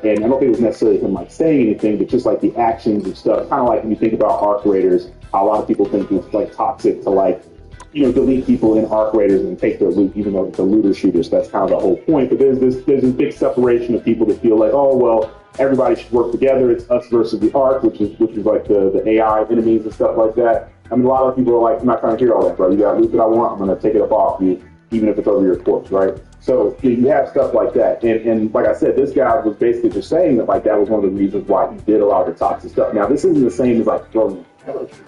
And I don't think it was necessarily him like saying anything, but just like the actions and stuff. Kind of like when you think about arc raiders, a lot of people think it's like toxic to like, you know, delete people in arc raiders and take their loot, even though it's a looter shooters. That's kind of the whole point. But there's this big separation of people that feel like, oh well, everybody should work together. It's us versus the arc, which is like the AI enemies and stuff like that. I mean, a lot of people are like, I'm not trying to hear all that, bro. You got loot that I want, I'm gonna take it up off you, even if it's over your corpse, right? So you have stuff like that. And like I said, this guy was basically just saying that like that was one of the reasons why he did a lot of the toxic stuff. Now, this isn't the same as like throwing military,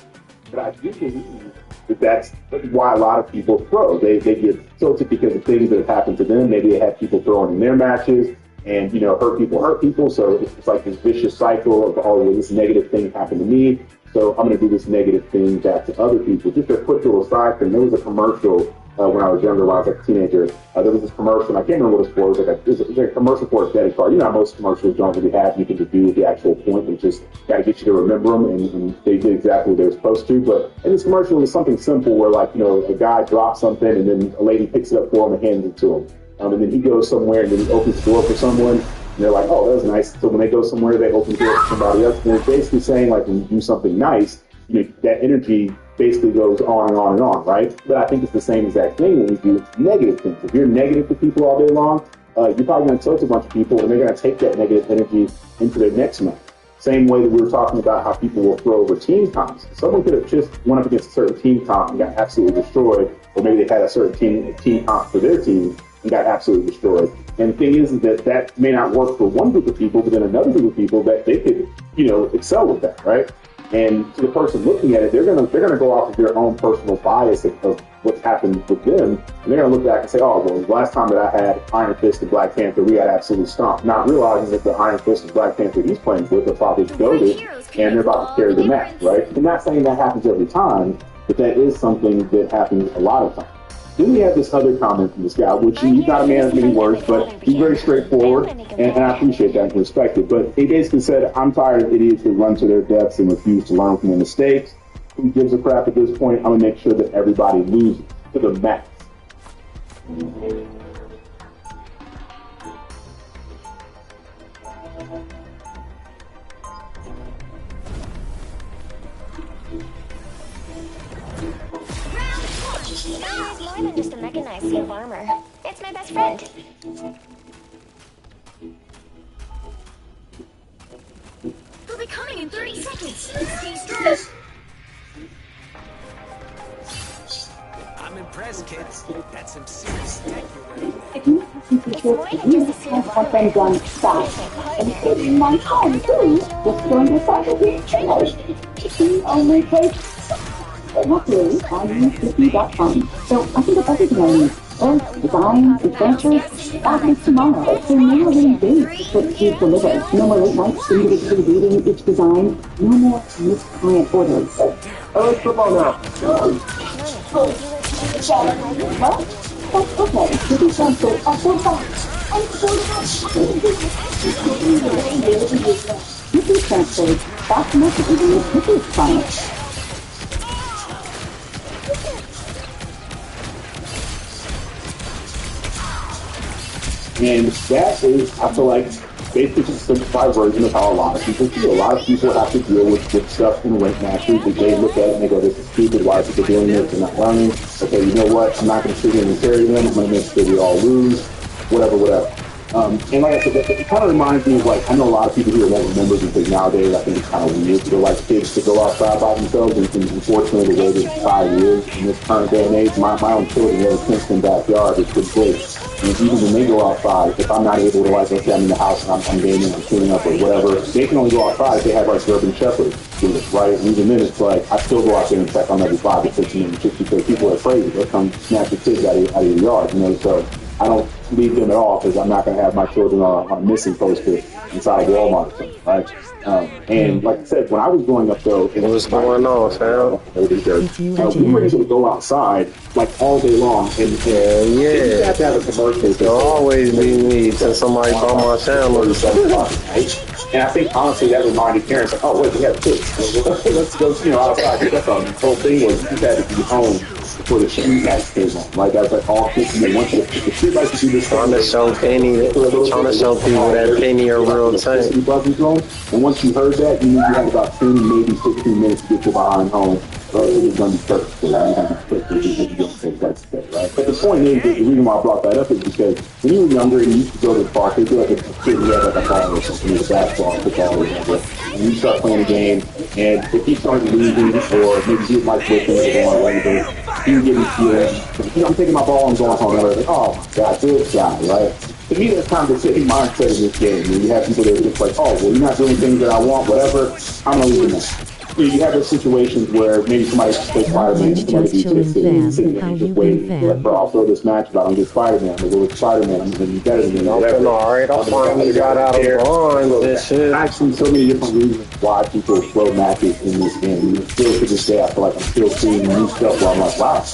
but I do believe that that's why a lot of people throw. They get tilted because of things that have happened to them. Maybe they had people throwing in their matches and, you know, hurt people. So it's like this vicious cycle of, oh, well, this negative thing happened to me, so I'm going to do this negative thing back to other people. Just a quick little side thing. There was a commercial when I was younger, when I was like a teenager. There was this commercial, and I can't remember what it was for. It was like a commercial for a debit card. You know how most commercials don't really have anything to do with the actual point. They just got to get you to remember them, and they did exactly what they were supposed to. But in this commercial, it was something simple where, like, you know, a guy drops something, and then a lady picks it up for him and hands it to him. And then he goes somewhere, and then he opens the door for someone, and they're like, oh, that was nice. So when they go somewhere, they open the door for somebody else. And they're basically saying, like, when you do something nice, you know, that energy basically goes on and on and on, right? But I think it's the same exact thing when we do negative things. If you're negative to people all day long, you're probably going to tilt a bunch of people, and they're going to take that negative energy into their next match. Same way that we were talking about how people will throw over team comps. Someone could have just went up against a certain team comp and got absolutely destroyed, or maybe they had a certain team comp for their team and got absolutely destroyed. And the thing is that that may not work for one group of people, but then another group of people that they could, you know, excel with that, right? And to the person looking at it, they're gonna go off of their own personal bias of what's happened with them, and they're gonna look back and say, oh, well, the last time that I had Iron Fist and Black Panther, we got absolutely stomped. Not realizing that the Iron Fist and Black Panther he's playing with are probably goaded, and they're about to carry the match, right? I'm not saying that happens every time, but that is something that happens a lot of times. Then we have this other comment from this guy, which he's not a man of many words, but he's very straightforward, and I appreciate that and respect it. But he basically said, I'm tired of idiots who run to their deaths and refuse to learn from their mistakes. Who gives a crap at this point? I'm going to make sure that everybody loses to the max. It's more than just a mechanized suit of armor. It's my best friend. They'll be coming in 30 seconds. Stay strong. I'm impressed, kids. That's some serious tech you're wearing. It's more than just a suit of armor. Been done fast. And it's in my time too. Just going to StrikeTeam Only place. Luckily, I use Wiki.com, so I can get everything I need. Earth, design, adventures, athletes tomorrow. So no more late days to deliver. No more late nights individually reading each design. No more missed client orders. Oh, it's football now. Well, that's okay. Wiki transfers are so fast. And so fast. Wiki transfers. Fast enough to even miss Wiki's clients. And that is, I feel like, basically just a simplified version of how a lot of people feel. A lot of people have to deal with stuff in rank matches that they look at it and they go, this is stupid, why are people doing this? They're not learning. Okay, you know what? I'm not going to sit here and carry them. I'm going to make sure we all lose. Whatever. And like I said, it kind of reminds me of, like, I know a lot of people here won't remember because nowadays I think it's kind of weird for, like, kids to go outside by themselves. And unfortunately, the way that society is in this current day and age, my own children live in a fenced-in backyard. It's pretty big. And even when they go outside, if I'm not able to, like, let's say I'm in the house and I'm gaming and cleaning up or whatever, they can only go outside if they have, like, German Shepherds do it, right? And even then, it's like, I still go out there and check on every 5 or 6 minutes just because people are crazy. They'll come snatch the kids out of your yard, you know? So I don't leave them at all because I'm not going to have my children on a missing poster inside a Walmart or something, right? And like I said, when I was growing up, though, What's going on, Sam? We were able to go outside like all day long, and you have to have a commercial. It'll always be me till somebody bought my channel. And I think honestly that reminded parents like, oh wait, we have kids. Let's go, outside. That's all. The whole thing was you had to be home for the street match came on. Like that's like all kids, you know, once the street likes to do this, Trying to show people that Penny a real tank. And once you heard that, you knew you had about 10, maybe 15 minutes to get your behind home. So it was going to be perfect. You're going to be quick because you're going to take that step, right? But the point is, the reason why I brought that up is because when you were younger and you used to go to the park, they feel like a kid who had like a ball or something, a basketball, football, or whatever. And you start playing a game, and if he started losing, or maybe he was like whipping or whatever, he would get me feeling, you know, I'm taking my ball and going home, and I was like, oh my God, this guy, right? To me, that's kind of the same mindset in this game. And you have people that are just like, oh, well, you're not doing things that I want, whatever, I'm going to leave it. You have those situations where maybe somebody plays Spider-Man, somebody beats sitting there just waiting, like, bro, I'll throw this match, but I don't get Spider-Man. I'm going to go with Spider-Man. I'm going to be better than you. All right, I finally got out of bonds and shit. I've seen so many different reasons why people throw matches in this game. And still to this day, I feel like I'm still seeing new stuff where I'm like, wow,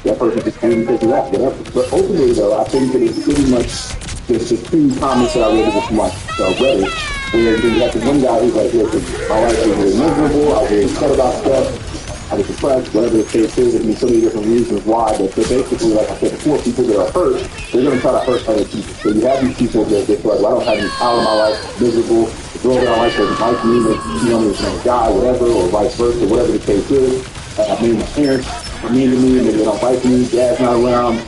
that person just came because of that, whatever. But ultimately, though, I think that it's pretty much just the two comments that I read from like Reddit, where you have the one guy who's like, listen, my life is really miserable, I was really upset about stuff, I was depressed, whatever the case is. There's so many different reasons why, but they're basically, like I said before, people that are hurt, they're going to try to hurt other people. So you have these people that feel like, well, I don't have any power in my life, I'm miserable, the girl that I like doesn't like me, that you know, there's another guy, whatever, or vice versa, whatever the case is. Maybe my parents are mean to me, maybe they don't like me, dad's not around,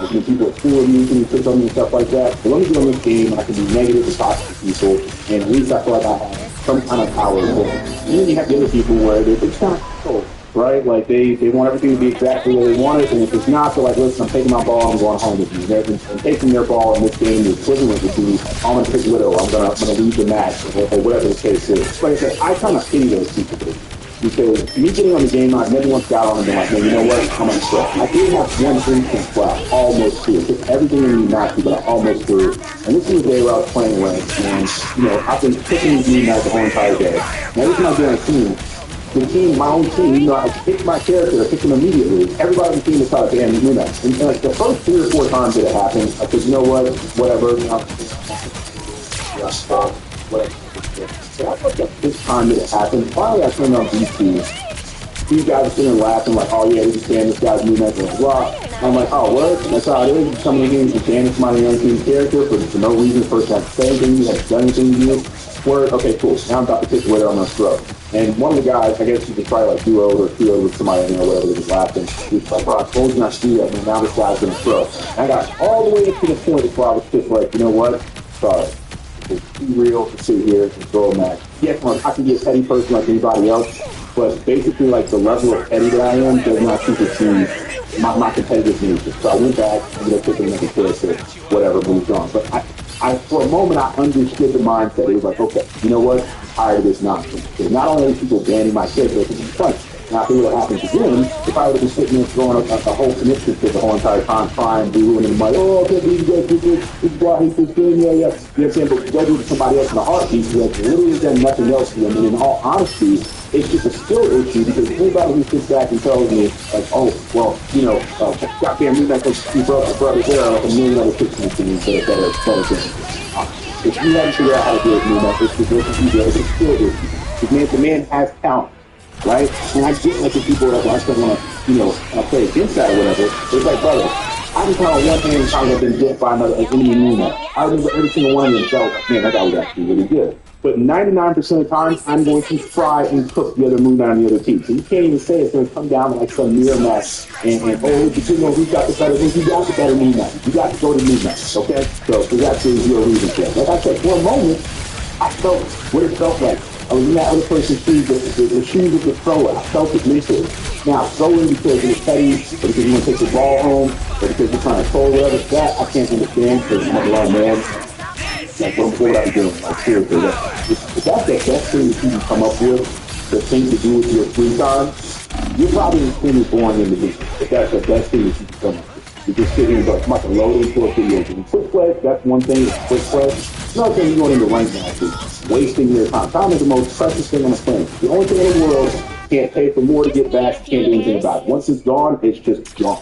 people at school abuse me, pick on me and stuff like that. But let me get on this game, I can be negative and toxic to people, and at least I feel like I have some kind of power over them. And then you have the other people where they're kind of cold, right? Like they want everything to be exactly the way they want it, and if it's not, they're like, listen, I'm taking my ball, I'm going home with you. And taking their ball in this game is equivalent to be, I'm going to pick Widow, I'm going to leave the match, or whatever the case is. Like I said, I kind of pity those people. Because me getting on the game, I never once got on and been like, man, you know what, I'm upset. I did have one instance where I almost threw it. Just everything in me not to, but I almost threw it. And this was the day where I was playing ranked, and, you know, I've been picking these game nights the whole entire day. Now, this is not doing a team. The team, my own team, you know, I picked my character, I picked him immediately. Everybody on the team was trying to ban me, and like the first 3 or 4 times that it happened, I said, you know what, whatever. Whatever. So I thought that this time that it happened, finally I turned on DC. These guys are sitting there laughing like, oh yeah, we just ban this guy's new method, blah. And I'm like, oh, what? That's how it is. You come in here and you ban somebody on your character for no reason, first not to say anything, you haven't done anything to you. Word, okay, cool. Now I'm about to pick Widow on my throat. And one of the guys, I guess he was probably like duoed or duoed with somebody, you know, whatever, they was laughing. He was like, bro, I told you not to do that, man. Now this guy's gonna throw. And I got all the way to the point where I was just like, you know what? Sorry. It's too real to sit here and throw a match. Yes, I can be a petty person like anybody else, but basically, like, the level of petty that I am does not supersede my competitive nature. So I went back, ended up picking another character, whatever, moved on. But I, for a moment, I understood the mindset. It was like, okay, you know what? I'm tired of this nonsense. Because not only are people banning my character, it's fun. Now, if it would have happened to them, if I would have been sitting there throwing a whole commission to the whole entire time, crying, booing, and like, oh, okay, this is why he's this game, yeah. You know what I'm saying? But go do it to somebody else in a heartbeat, who has literally done nothing else to them. And in all honesty, it's just a skill issue, because anybody who sits back and tells me, like, oh, well, you know, goddamn, we got those two brothers there, like a million other fixing things that are better things. If you haven't figured out how to do it, it's a skill issue. The man has talent. Right? And I get like the people that I still want to, you know, play against that or whatever. It's like, brother, I can count on one hand times I've been hit by another enemy movement. I remember every single one of them felt like, man, that guy was actually really good. But 99% of the time, I'm going to try and cook the other movement on the other team. So you can't even say it's going to come down to like some mirror match and oh, you know, who's got the better movement? You got the better movement. You got to go to movement, okay? So that's the real reason for it. Like I said, for a moment, I felt what it felt like. I was in that other person's shoes, the shoes of the thrower. I felt it mentally. Now, throwing because it's petty, or because you want to take the ball home, or because you're trying to throw whatever, that I can't understand, because I'm a grown man. Like, what would I be doing? Like, seriously, if that's the best thing that you can come up with, the thing to do with your free time, you're probably extremely boring individual. If that's the best thing that you can come up with. You just sit here and go, I'm about to load into a video game. Quick play, that's one thing, quick play. Another thing, you're going into rank matches, wasting your time. Time is the most precious thing on the planet. The only thing in the world, can't pay for more to get back, can't do anything about it. Once it's gone, it's just gone.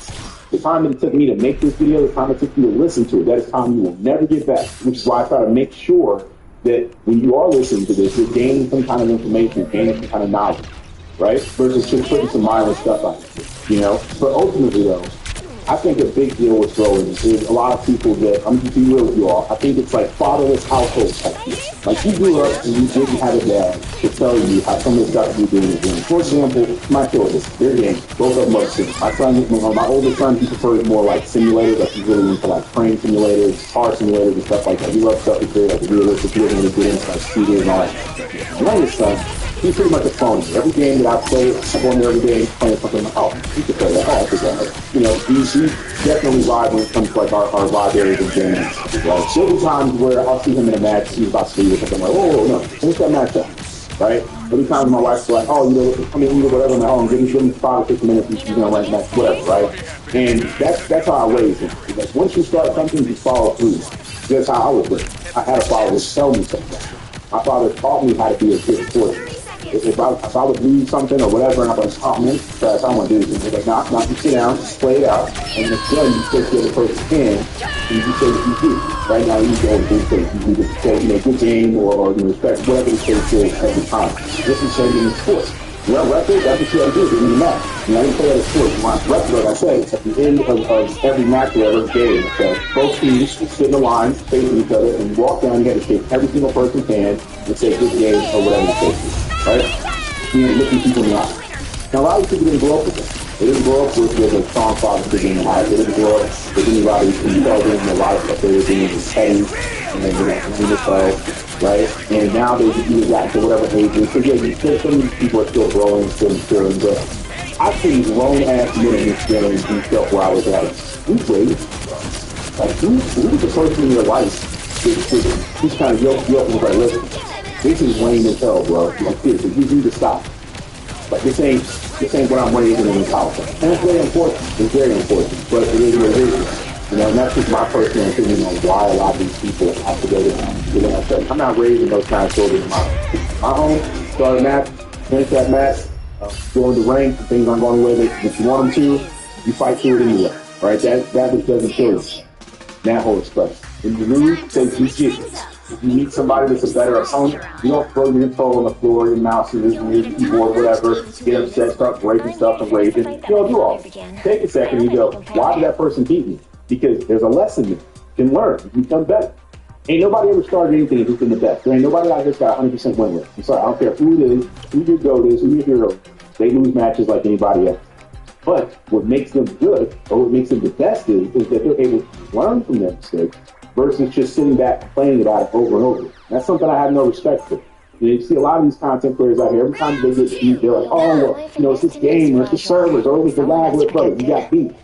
The time that it took me to make this video, the time it took you to listen to it, that is time you will never get back, which is why I try to make sure that when you are listening to this, you're gaining some kind of information, gaining some kind of knowledge. right? Versus just putting some mindless stuff on it, you know? But ultimately, though, I think a big deal with throwing is a lot of people that, I'm going to be real with you all, I think it's like fatherless household type deal. Like you grew up and you didn't have a dad to tell you how some of the stuff you do in the game. For example, my children, their games, both of them are sims. My son, my oldest son, he prefers more like simulators, like he's really into like train simulators, car simulators and stuff like that. He loves stuff that's very like realistic, he doesn't really get into like shooters and all that. My youngest son, he's pretty much a phony. Every game that I play, I go in there every day playing something like, oh, he could play that, oh, I could play that. You know, he's definitely live when it comes to like our live areas and games. Right? There'll be times where I'll see him in a match, he's about to leave or something, I'm like, oh, no, finish that match up. Right? Every time my wife's like, oh, you know, I mean, whatever, I'm like, oh, give me 5 or 6 minutes, he's going to rank match, whatever, right? And that's how I raised him. Like, once you start something, you follow through. That's how I was raised. I had a father to tell me something. My father taught me how to be a good sportsman. If I would lose something or whatever, and I'm like, oh man, I don't want to do this. He's like, nah, you sit down, play it out, and then you take the other person's hand, and you say what you do. Right now, you go and say, you just say, you know, good game, or you know, respect, whatever the case is at the time. This is changing in sports. Well, record, that's what you have to do, it doesn't matter. And I didn't play other sports. My record, like I said, at the end of every match or every game, so both teams sit in a line, facing each other, and walk down, you have to shake every single person's hand, and say good game, or whatever the case is. Right? You know, looking people in the eye. Now, a lot of people didn't grow up with it. They didn't grow up with a strong father figure in the house. They didn't grow up with anybody who told them a lot of stuff they were doing was petty, and they were right? And now they've either got to whatever age it is. So, yeah, some of these people are still growing, still maturing, but I've seen grown-ass men in this game do stuff where I was like, who's raised? Like, who's the person in your life who's kind of yoked you up and was like, listen, this is lame as hell, bro. Like this, you need to stop. Like this ain't what I'm raising in this house. And it's very important. It's very important. But it is what it is. You know, and that's just my personal opinion on why a lot of these people have to go to that. I'm not raising those kind of children in my home. Start a match, finish that match, go in the ring, things aren't going the way that you want them to, you fight through it anyway. Right? That which doesn't kill you. That whole expression. In the room, say jiu-jitsu. If you meet somebody that's a better opponent, you don't throw your control on the floor, your mouse, your keyboard, whatever, get upset, start breaking stuff and raging. You don't do all. Take a second and you go, why did that person beat me? Because there's a lesson there. You can learn. You become better. Ain't nobody ever started anything who's been the best. There ain't nobody out there that's got 100% win rate. I'm sorry, I don't care who it is, who your GOAT is, who your hero is. They lose matches like anybody else. But what makes them good, or what makes them the best is that they're able to learn from their mistakes versus just sitting back complaining about it over and over. That's something I have no respect for. You see a lot of these content creators out here, every time they get beat, they're like, oh, well, you know, it's this game, or it's the servers, or it's the lag, brother, you got beat.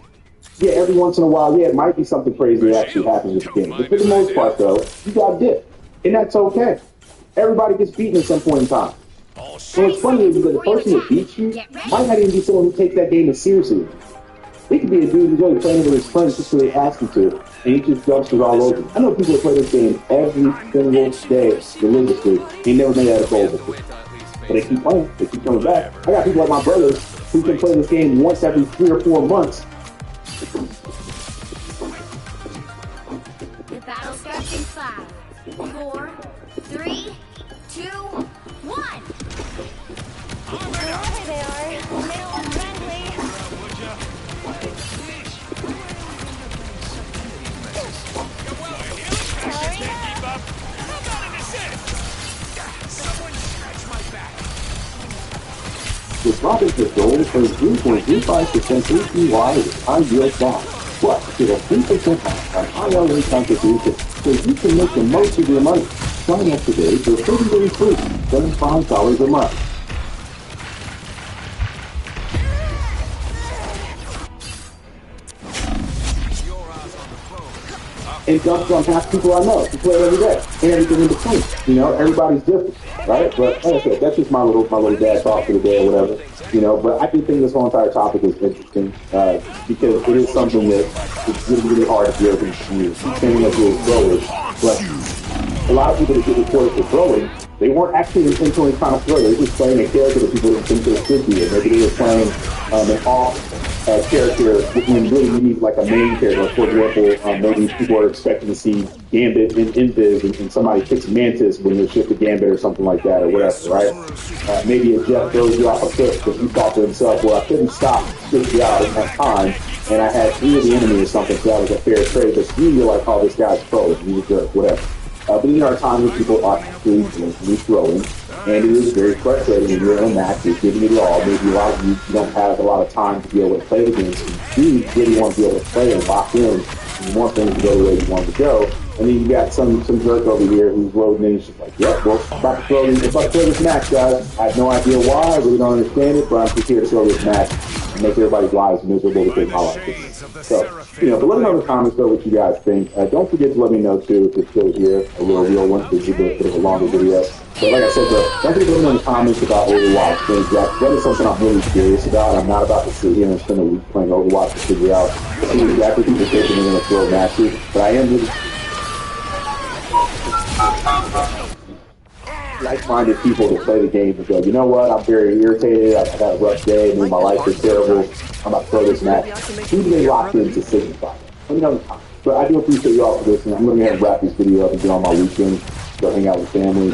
Yeah, every once in a while, yeah, it might be something crazy that actually happens with the game. But for the most part, though, you got dipped. And that's okay. Everybody gets beaten at some point in time. So what's funny is that the person that beats you might not even be someone who takes that game as seriously. It could be a dude who's only playing with his friends just so they ask him to, and he just dumpsters all over. I know people that play this game every single day religiously. He never made that a goal before. But they keep playing. They keep coming back. I got people like my brothers who can play this game once every 3 or 4 months. The battle starts in 5, 4, 3, 2, 1. Oh, there they are. They don't look friendly. With Robinhood Gold earns 3.35% APY with high-yield bonds. Plus, get a 3% off on IRA contributions so you can make the most of your money. Sign up today for 30 days free, $75 a month. And dumps on half people I know who play it every day, and everything in between. You know, everybody's different, right? But like I said, that's just my little dad talk for the day or whatever. You know, but I do think this whole entire topic is interesting because it is something that it's really, really hard to be able to use. Saying that you're growers, but a lot of people that get reported for throwing, they weren't actually intentionally trying to throw. They were just playing a character that people didn't think they should be. Maybe they were playing an off character when really you need like a main character. Like, for example, maybe people are expecting to see Gambit in Invis and somebody picks Mantis when they shift to Gambit or something like that or whatever, right? Maybe a Jet throws you off a cliff because he thought to himself, well, I couldn't stop, switch you out in that time, and I had 3 of the enemy or something, so that was a fair trade. But you're like, oh, this guy's pro, he's a jerk, whatever. But there are times when people are actually throwing, and it is very frustrating when you're in a match, you're giving it all. Maybe a lot of you don't have a lot of time to be able to play the game, so you do really want to be able to play and lock in, and you want things to go the way you want to go. And then you got some jerk over here who's loading in, and she's like, yep, well, about to throw this match, guys. I have no idea why, I really don't understand it, but I'm just here to throw this match and make everybody's lives miserable because my life is. So, but let me know in the comments, though, what you guys think. Don't forget to let me know, too, if you're still here, a real one, because it's a bit of a longer video. But like I said, don't forget to let me know in the comments about Overwatch. That is something I'm really curious about. I'm not about to sit here and spend a week playing Overwatch to figure out exactly people think they're going to throw matches. But I am really like-minded people to play the game and go, you know what, I'm very irritated, I've had a rough day, maybe my life is terrible, I'm about to throw this match. Who do they lock in to signify? Let me know in the comments. But I do appreciate you all for listening. I'm going to go ahead and wrap this video up and get on my weekend, go hang out with family,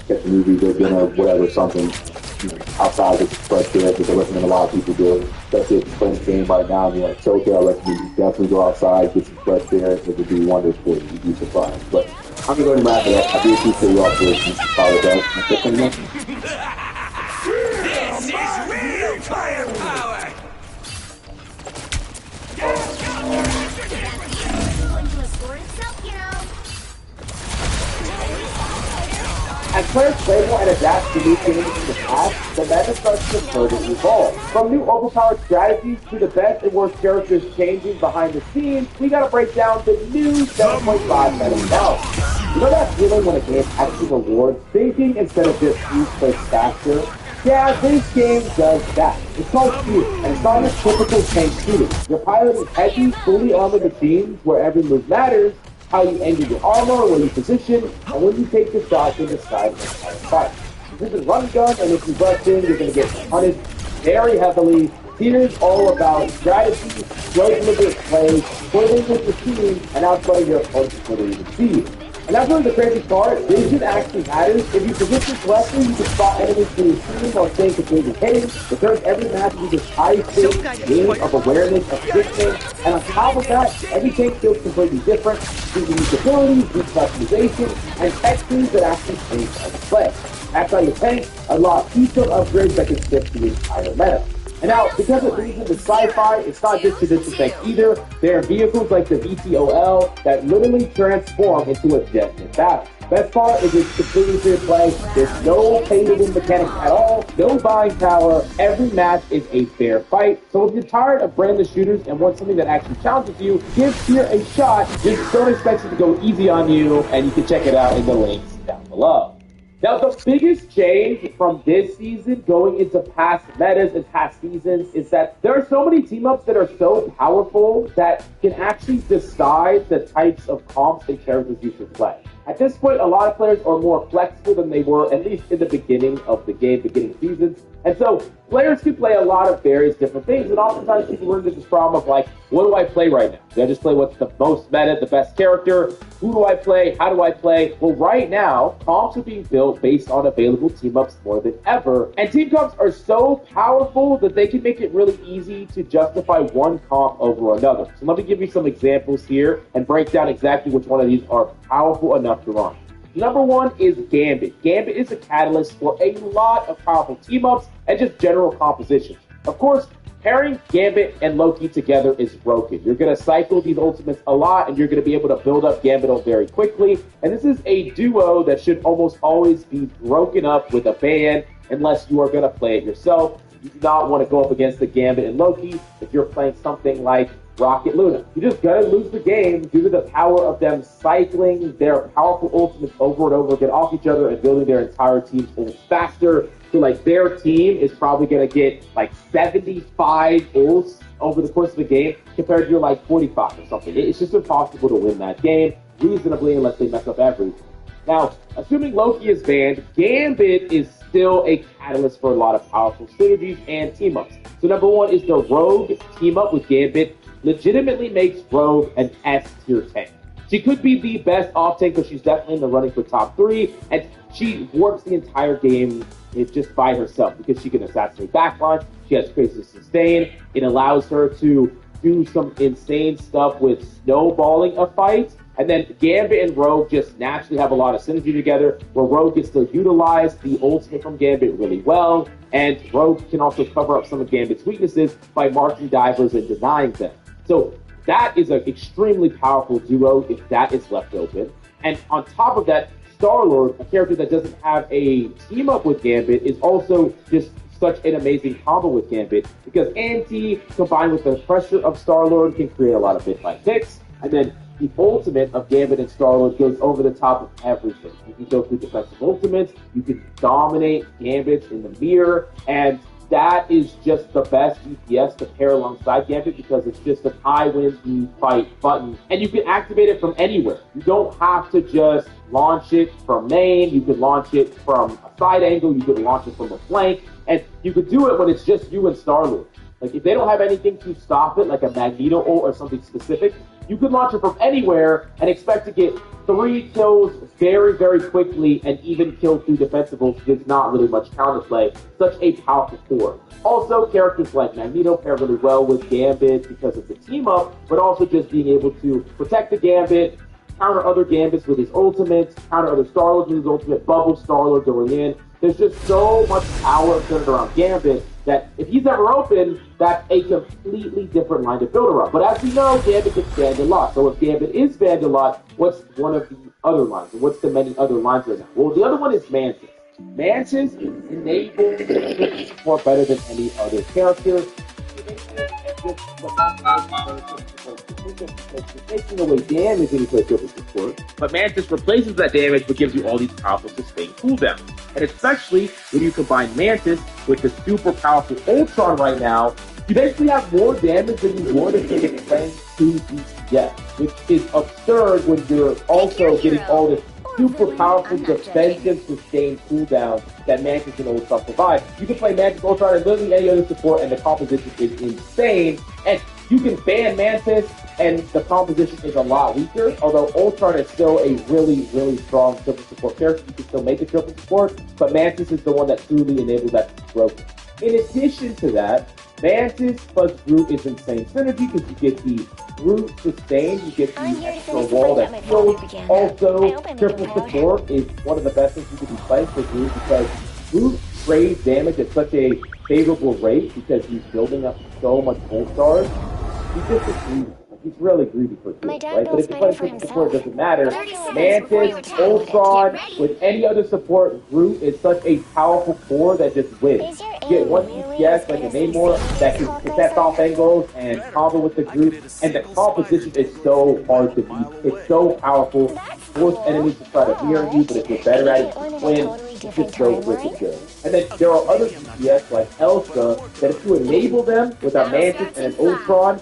catch a movie, go dinner, whatever, something outside with fresh air, because I recommend a lot of people do it. Especially if you're playing the game right now and you're like, okay, I recommend you definitely go outside, get some fresh air, it would do wonders for you. You'd be surprised. But I'm going to wrap it up. I do appreciate you all for listening. Apologize. This is real firepower! As players play more and adapt to new games in the past, the meta starts to further evolve. From new overpowered strategies to the best and worst characters changing behind the scenes, we gotta break down the new 7.5 meta now. You know that feeling when a game actually rewards thinking instead of just use plays faster? Yeah, this game does that. It's called Speed, and it's not your typical tank shooting. You're piloting heavy, fully armored machines where every move matters, how you angle your armor, where you position, and when you take the shot in the side of the entire fight. This is run gun, and if you rush in, you're going to get punished very heavily. Here's all about strategy, slow deliberate play, playing with your team, and outplaying your opponents before they even see you. And that's really the crazy part. Vision actually matters. If you position correctly, you can spot enemies through your team while staying completely hidden. It turns every match into this high-stakes game of awareness, of positioning, and on top of that, every tank feels completely different, with unique abilities, unique customization, and tech trees that actually change how you play. After your tank, unlock feature upgrades that can shift the entire meta. And now, because it leads into sci-fi, it's not just traditional tank either. There are vehicles like the VTOL that literally transform into a jet in battle. Best part is it's completely free to play. There's no pay-to-win mechanics at all, no buying power. Every match is a fair fight. So if you're tired of brainless shooters and want something that actually challenges you, give Fear a shot. Just don't expect it to go easy on you, and you can check it out in the links down below. Now, the biggest change from this season going into past metas and past seasons is that there are so many team-ups that are so powerful that can actually decide the types of comps and characters you should play. At this point, a lot of players are more flexible than they were, at least in the beginning of the game, beginning seasons. And so players can play a lot of various different things, and oftentimes people run into this problem of like, what do I play right now? Do I just play what's the most meta, the best character? Who do I play? How do I play? Well, right now, comps are being built based on available team-ups more than ever. And team comps are so powerful that they can make it really easy to justify one comp over another. So let me give you some examples here and break down exactly which one of these are powerful enough to run. Number one is Gambit. Gambit is a catalyst for a lot of powerful team-ups and just general compositions. Of course, pairing Gambit and Loki together is broken. You're going to cycle these ultimates a lot, and you're going to be able to build up Gambit very quickly. And this is a duo that should almost always be broken up with a ban unless you are going to play it yourself. You do not want to go up against the Gambit and Loki if you're playing something like Rocket Luna. You're just going to lose the game due to the power of them cycling their powerful ultimates over and over again off each other and building their entire teams faster. So like their team is probably going to get like 75 ults over the course of the game compared to your like 45 or something. It's just impossible to win that game reasonably unless they mess up everything. Now, assuming Loki is banned, Gambit is still a catalyst for a lot of powerful synergies and team-ups. So number one is the Rogue team-up with Gambit legitimately makes Rogue an S tier tank. She could be the best off tank because she's definitely in the running for top 3, and she works the entire game just by herself because she can assassinate backlines, she has crazy sustain, it allows her to do some insane stuff with snowballing a fight, and then Gambit and Rogue just naturally have a lot of synergy together, where Rogue gets to utilize the ultimate from Gambit really well, and Rogue can also cover up some of Gambit's weaknesses by marking divers and denying them. So that is an extremely powerful duo if that is left open. And on top of that, Star-Lord, a character that doesn't have a team-up with Gambit, is also just such an amazing combo with Gambit, because Anti combined with the pressure of Star-Lord can create a lot of mid-fight ticks, and then the ultimate of Gambit and Star-Lord goes over the top of everything. You can go through defensive ultimates, you can dominate Gambit in the mirror, and that is just the best DPS to pair alongside Gambit because it's just an I win the fight button. And you can activate it from anywhere. You don't have to just launch it from main. You can launch it from a side angle. You can launch it from a flank. And you can do it when it's just you and Star-Lord. Like, if they don't have anything to stop it, like a Magneto ult or something specific, you can launch it from anywhere and expect to get 3 kills very, very quickly, and even kill through defensive ults. There's not really much counterplay. Such a powerful core. Also, characters like Magneto pair really well with Gambit because of the team-up, but also just being able to protect the Gambit, counter other Gambits with his ultimates, counter other Star-Lords with his ultimate, bubble Star-Lord going in. There's just so much power centered around Gambit that if he's ever open, that's a completely different line to build around. But as we know, Gambit gets banned a lot. So if Gambit is banned a lot, what's one of the other lines? And what's the many other lines right now? Well, the other one is Mantis. Mantis enables the support better than any other character. Taking away damage when you play triple support, but Mantis replaces that damage but gives you all these powerful sustained cooldowns. And especially when you combine Mantis with the super powerful Ultron right now, you basically have more damage than you would if you were playing 2 DPS, which is absurd when you're also getting all this super powerful defensive sustained cooldown that Mantis and Ultron provide. You can play Mantis, Ultron, and literally any other support, and the composition is insane. And you can ban Mantis, and the composition is a lot weaker, although Ultron is still a really, really strong triple support character. You can still make a triple support, but Mantis is the one that truly enables that to be broken. In addition to that, Mantis plus Groot is insane synergy because you get the Groot sustain, you get the extra wall that heals. Also, triple support is one of the best things you can be playing for Groot because Groot trades damage at such a favorable rate because he's building up so much gold stars. He's just a greedy. He's really greedy for Groot, right? But if you play triple support, it doesn't matter. Mantis, Ultron, with any other support, Groot is such a powerful core that just wins. You get one DPS like a Namor that can protect off angles and combo with the Groot, and the composition is so hard to beat. It's so powerful. Force enemies to try to mirror you, but if you're better at it, you win. It's just so freaking good. And then there are other DPS like Elsa that if you enable them with a Mantis and an Ultron,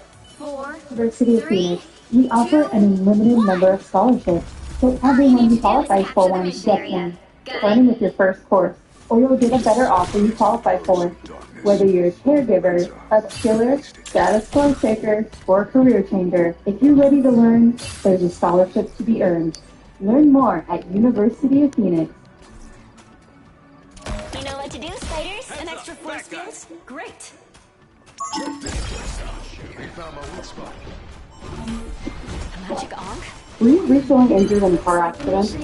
University of Phoenix, we offer an unlimited number of scholarships, so everyone who qualifies for one gets one. Starting with your first course, or you'll get a better offer you qualify for. Whether you're a caregiver, upskiller, status quo shaker, or career changer, if you're ready to learn, there's a scholarship to be earned. Learn more at University of Phoenix. You know what to do, spiders? An extra force field? Great. A magic onk? Were you recently injured in a car accident?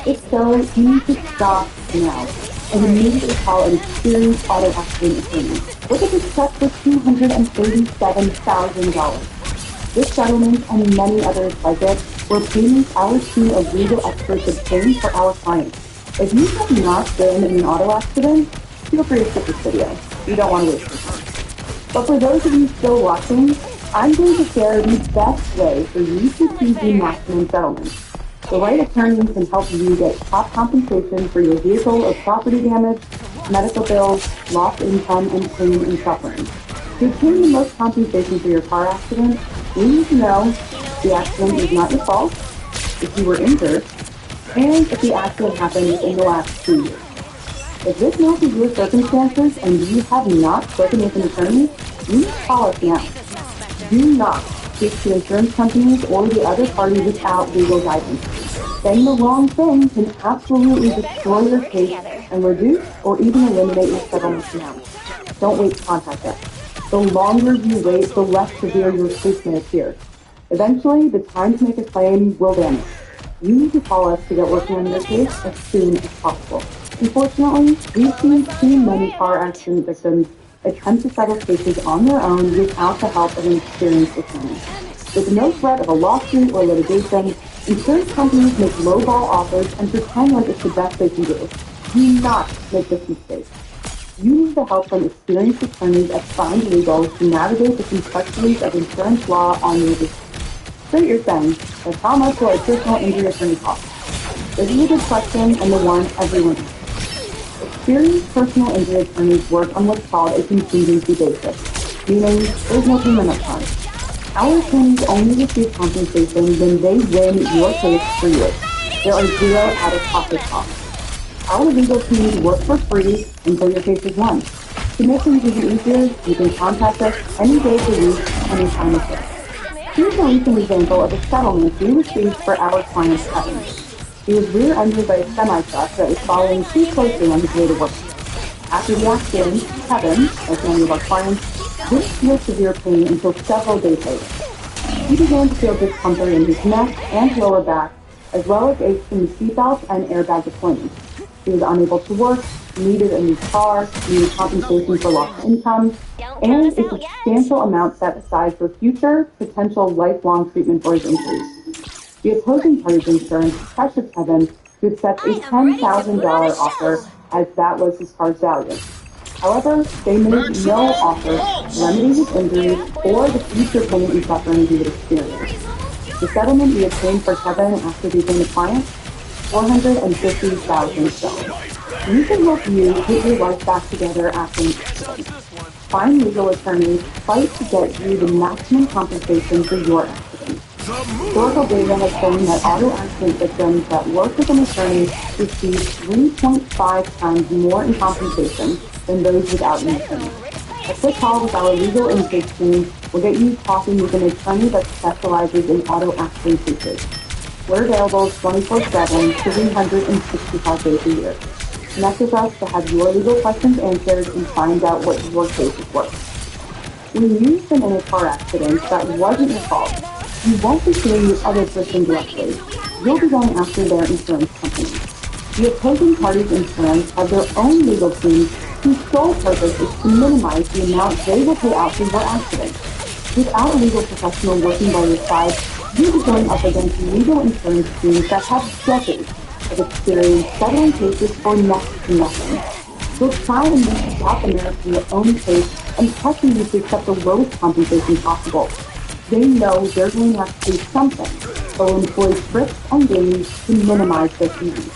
If so, you need to stop now and immediately call an experienced auto accident attorney. Look at this check for $237,000. This settlement and many others like it were payments our team of legal experts obtained for our clients. If you have not been in an auto accident, feel free to skip this video. You don't want to waste your time. But for those of you still watching, I'm going to share the best way for you to achieve the maximum settlement. The right attorney can help you get top compensation for your vehicle or property damage, medical bills, lost income, and pain and suffering. To obtain the most compensation for your car accident, you need to know the accident is not your fault, if you were injured, and if the accident happened within the last 2 years. If this matches your circumstances and you have not spoken with an attorney, you need to call us now. Do not speak to insurance companies or the other party without legal guidance. Saying the wrong thing can absolutely destroy your case and reduce or even eliminate your settlement amount. Don't wait to contact us. The longer you wait, the less severe your case may appear. Eventually, the time to make a claim will vanish. You need to call us to get working on your case as soon as possible. Unfortunately, we've seen too many car accident victims attempt to settle cases on their own without the help of an experienced attorney. With no threat of a lawsuit or litigation, insurance companies make lowball offers and pretend like it's the best they can do. Do not make this mistake. You need the help from experienced attorneys at Find Legal to navigate the complexities of insurance law on your behalf. State your saying, but how much will a personal injury attorney cost? This is a good question and the one everyone asks. Experienced personal injury attorneys work on what's called a contingency basis, meaning there's no payment up front. Our attorneys only receive compensation when they win your case for you. There are zero out-of-pocket costs. Our legal teams work for free until your case is won. To make things even easier, you can contact us any day of the week, anytime of day. Here's a recent example of a settlement we received for our client's Kevin. He was rear-ended by a semi-truck that was following too closely on his way to work. After the accident, Kevin, like many of our clients, didn't feel severe pain until several days later. He began to feel discomfort in his neck and lower back, as well as aches from the seatbelt and airbag deployment. He was unable to work, needed a new car, needed compensation for lost income, and a substantial amount set aside for future, potential lifelong treatment for his injuries. The opposing party's insurance pressured Kevin to accept a $10,000 offer as that was his car's value. However, they made no offer to remedy his injuries or the future pain and suffering he would experience. The settlement we obtained for Kevin after becoming a client, $450,000. We can help you get your life back together after an accident. Find legal attorneys, fight to get you the maximum compensation for your accident. Historical data has shown that auto accident victims that work with an attorney receive 3.5 times more in compensation than those without an attorney. A quick call with our legal intake team will get you talking with an attorney that specializes in auto accident cases. We're available 24/7, 365 days a year. Connect with us to have your legal questions answered and find out what your case is worth. When you've been in a car accident that wasn't your fault, you won't be suing the other person directly. You'll be going after their insurance company. The opposing party's insurance have their own legal team whose sole purpose is to minimize the amount they will pay out for your accident. Without a legal professional working by your side, you'll be going up against legal insurance teams that have decades of experience settling cases for next to nothing. They'll try and make you stop America your own case and pressuring you to accept the lowest compensation possible. They know they're going to have to do something, but will employ tricks and games to minimize their fees.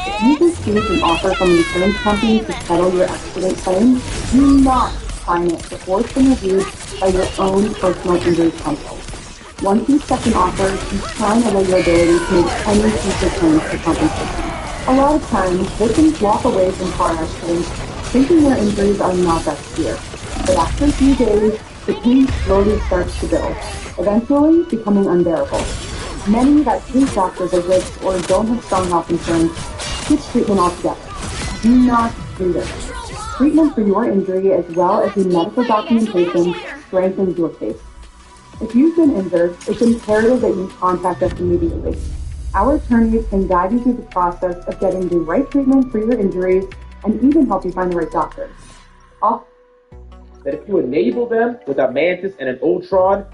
If you receive an offer from an insurance company to settle your accident claim, do not sign it before it's been reviewed by your own personal injury counsel. Once you accept an offer, you sign away your ability to make any future claims for compensation. A lot of times, victims walk away from car accidents thinking their injuries are not that severe. But after a few days, the pain slowly starts to build, eventually becoming unbearable. Many that take doctor visits or don't have strong health insurance skip treatment altogether. Do not do this. Treatment for your injury as well as the medical documentation strengthens your case. If you've been injured, it's imperative that you contact us immediately. Our attorneys can guide you through the process of getting the right treatment for your injuries and even help you find the right doctor. That if you enable them with a Mantis and an Ultron,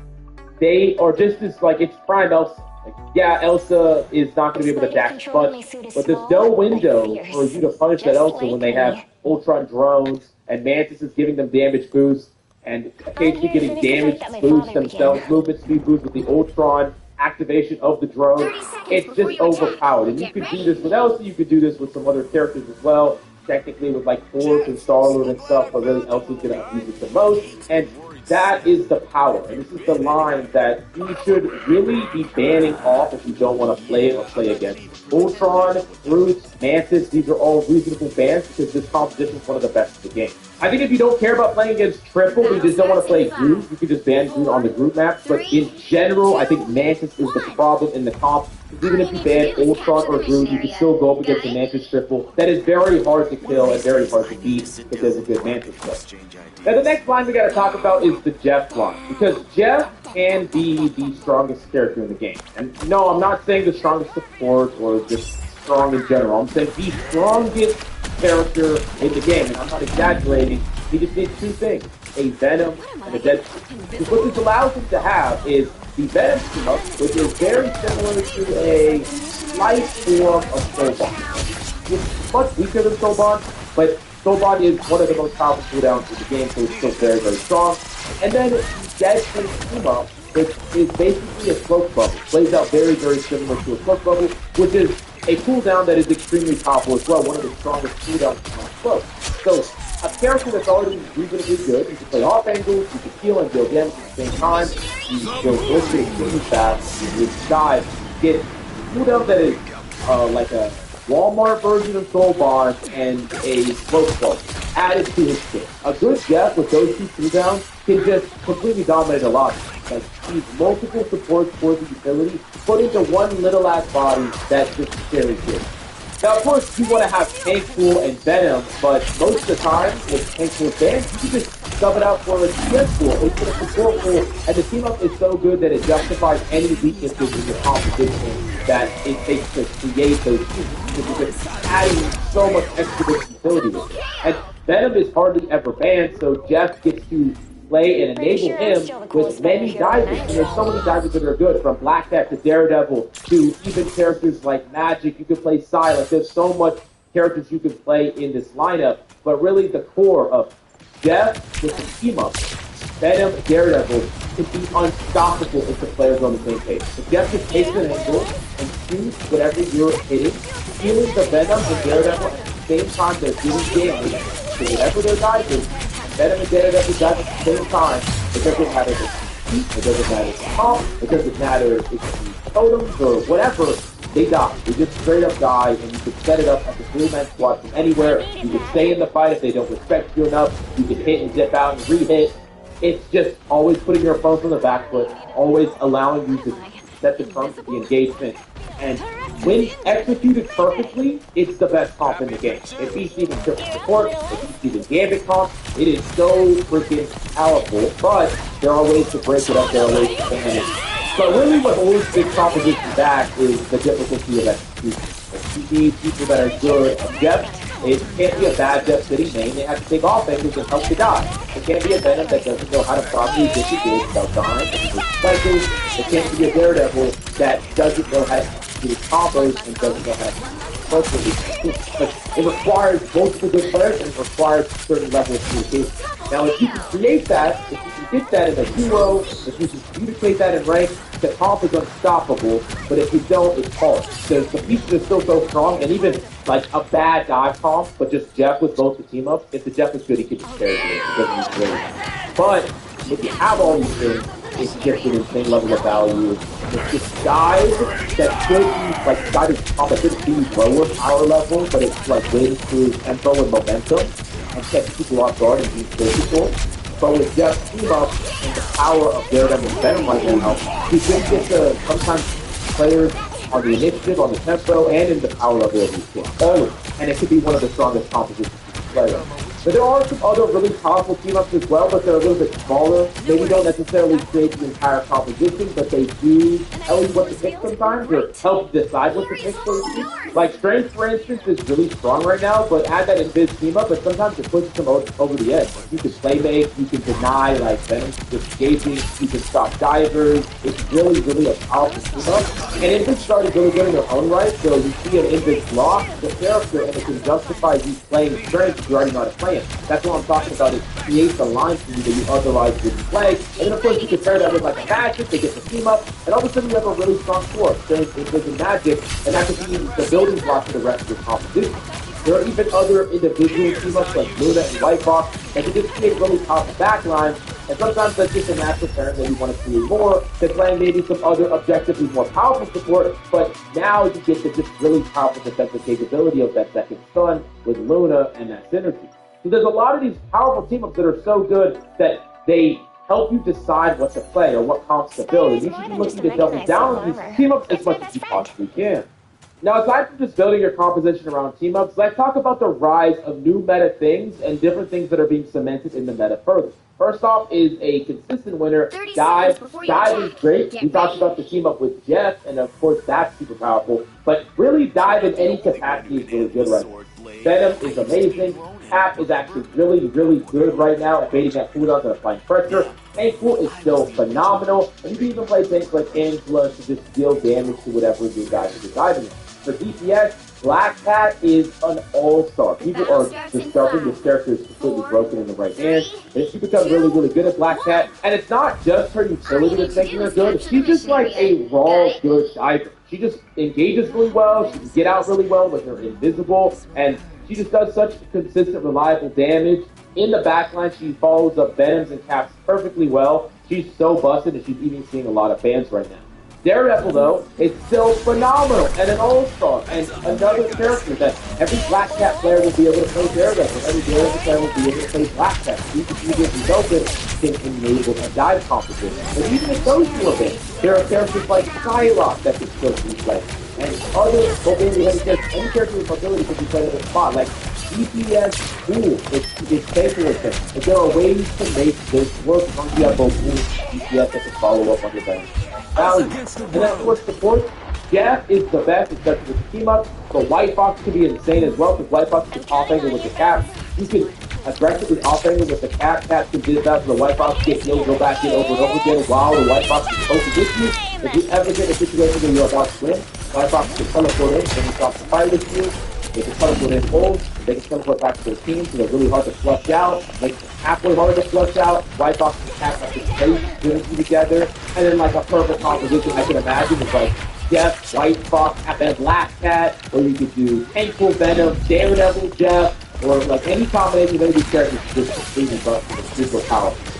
they are just as like it's prime Elsa. Like, yeah, Elsa is not going to be able to dash much, but there's no window for you to punish that Elsa when they have Ultron drones and Mantis is giving them damage boosts and occasionally getting damage boosts themselves, movement speed boosts with the Ultron activation of the drone. It's just overpowered. And you could do this with Elsa, you could do this with some other characters as well. Technically with like Force and Star-Lord and stuff, but really Elsa's going to use it the most. And that is the power. And this is the line that you should really be banning off if you don't want to play or play against. Ultron, Brute, Mantis, these are all reasonable bans because this composition is one of the best in the game. I think if you don't care about playing against Triple, but you just don't want to play Groot, you can just ban Groot on the group maps. But in general, I think Mantis is the problem in the comp. Even if you ban Ultron or Groot, you can still go up against the Mantis Triple. That is very hard to kill and very hard to beat if there's a good Mantis play. Now the next line we got to talk about is the Jeff line, because Jeff can be the strongest character in the game. And no, I'm not saying the strongest support or just strong in general. I'm saying the strongest character in the game, and I'm not exaggerating. He just needs two things: a Venom and a Deadpool. Because what this allows him to have is the Venom team up, which is very similar to a slight form of Soulbond. It's much weaker than Soulbond, but Soulbond is one of the most powerful cooldowns in the game, so it's still very, very strong. And then Deadpool team up, which is basically a smoke bubble. Plays out very, very similar to a smoke bubble, which is a cooldown that is extremely powerful as well, one of the strongest cooldowns on smoke. So a character that's already reasonably good, you can play off angles, you can heal and deal damage at the same time, you go ballistic extremely fast, you dive, get cooldown that is like a Walmart version of Soulbond and a smoke bubble added to his kit. A good Jeff with those two cooldowns can just completely dominate a lot. Like, he's multiple supports for the utility, put into one little ass body that's just very good. Now, of course, you want to have Tank Pool and Venom, but most of the time, with Tank Pool banned, you can just sub it out for a DS Pool, it's a support pool, and the team up is so good that it justifies any weaknesses in the composition that it takes to create those teams, because it's just adding so much extra utility with it. And Venom is hardly ever banned, so Jeff gets to play and enable him with many divers. And there's so many divers that are good, from Black Cat to Daredevil to even characters like Magic. You can play Silent. There's so much characters you can play in this lineup. But really, the core of Jeff with the team up, Venom, Daredevil, can be unstoppable if the players are on the same page. If Jeff just takes an angle and shoots whatever you're hitting, healing the Venom and Daredevil at the same time they're doing damage to whatever they're diving. Venom and Daredevil dive at the same time. It doesn't matter if it's heat, it doesn't matter if it's comp, it doesn't matter if it's totems or whatever, they die. They just straight up die, and you can set it up at the three-man squad from anywhere. You can stay in the fight if they don't respect you enough. You can hit and dip out and re-hit. It's just always putting your opponents on the back foot, always allowing you to set the terms of the engagement. And when executed perfectly, it's the best comp in the game. It beats even triple support, it beats even Gambit comp. It is so freaking powerful, but there are ways to break it up, there are ways to ban it. But really what holds this composition back is the difficulty of execution. You need people that are good at Jeff. It can't be a bad Jeff sitting main, they have to take off angles and help to die. It can't be a Venom that doesn't know how to properly disengage without dying, cycles. It can't be a Daredevil that doesn't know how to do combos and doesn't know how to it requires multiple good players and it requires a certain level of communication. Now, if you can create that, if you can get that in a duo, if you can communicate that in rank, the comp is unstoppable. But if you don't, it's hard. Because the pieces are still so strong, and even like a bad dive comp, but just Jeff with both the team up, if the Jeff is good, he can just carry it because he's great. But if you have all these things, it's just an insane level of value. It's just dive that should be, like, dive is comp that should be lower power level, but it's like waiting through tempo and momentum and catch people off guard and be physical. But with Jeff's team up and the power of Daredevil and Venom right now, he can get to sometimes players on the initiative, on the tempo, and in the power level of these teams. Always. And it could be one of the strongest compositions you can play. But there are some other really powerful team-ups as well, but they're a little bit smaller. Maybe don't necessarily create the entire composition, but they do tell you what to pick sometimes, or help decide what to pick, so to speak. Like Strength, for instance, is really strong right now, but add that Invis team-up, but sometimes it pushes them over the edge. You can playmate, you can deny, like Venom, just gazing, you can stop divers. It's really, really a powerful team-up. And Invis started really good in their own right, so you see an Invis lock the character, and it can justify you playing Strength if you already know how to play it. That's what I'm talking about, is create the line for you that you otherwise wouldn't play. And then of course you can pair that with like a Magic, they get the team up, and all of a sudden you have a really strong core. There's Magic, and that could be the building block for the rest of your composition. There are even other individual team ups like Luna and White Box that can just create really powerful backlines And sometimes that's just a natural turn that you want to create more than playing maybe some other objectively more powerful support. But now you get the just really powerful defensive capability of that second stun with Luna and that synergy. So there's a lot of these powerful team-ups that are so good that they help you decide what to play or what comps to build. And you should be looking to double down on these team-ups as much as you possibly can. Now, aside from just building your composition around team-ups, let's talk about the rise of new meta things and different things that are being cemented in the meta further. First off is a consistent winner, Dive. Dive is great. We talked about the team-up with Jeff, and of course that's super powerful. But really, Dive in any capacity is really good right now. Venom is amazing. Cap is actually really, really good right now at baiting that cooldowns and applying pressure. Ankle is still phenomenal. And you can even play things like Angela to just deal damage to whatever your guys are diving in. For DPS, Black Cat is an all-star. People are discovering this character is completely broken in the right hands. And she becomes really, really good at Black Cat. And it's not just her utility that's making her good. She's just like a raw, good diver. She just engages really well. She can get out really well with her invisible. And she just does such consistent, reliable damage. In the backline, she follows up Venoms and Caps perfectly well. She's so busted, and she's even seeing a lot of fans right now. Daredevil, though, is still phenomenal and an all-star and another character that every Black Cat player will be able to play Daredevil. Every Daredevil player will be able to play Black Cat. You can do this and can enable a dive competition. But even if those two are big, there are characters like Psylocke that can still be played. And other mobility heavy characters, any character with mobility can be played at a spot. Like DPS, cool, it's safer with them. But there are ways to make this work. As long as you have both cool DPS that can follow up on your bench. Value. And then, of course, support. Jeff is the best, especially with the team up. But White Fox can be insane as well, because White Fox can off-angle with the cap. You can aggressively off-angle with the cap. Cap can do that so the White Fox get killed, go back in over and over again while the White Fox is focused with you. If you ever get in a situation where you're about to win, White Fox can teleport in and he stops the fight with you. They can teleport in hold. They can teleport back to their team, so they're really hard to flush out. Like halfway harder to flush out. White Fox and Cap have to space doing two together. And then like a perfect composition I can imagine is like Jeff, White Fox, and then Black Cat, or you could do Ankle, Venom, Daredevil, Jeff, or like any combination of any of these characters is just completely busted. It's super powerful.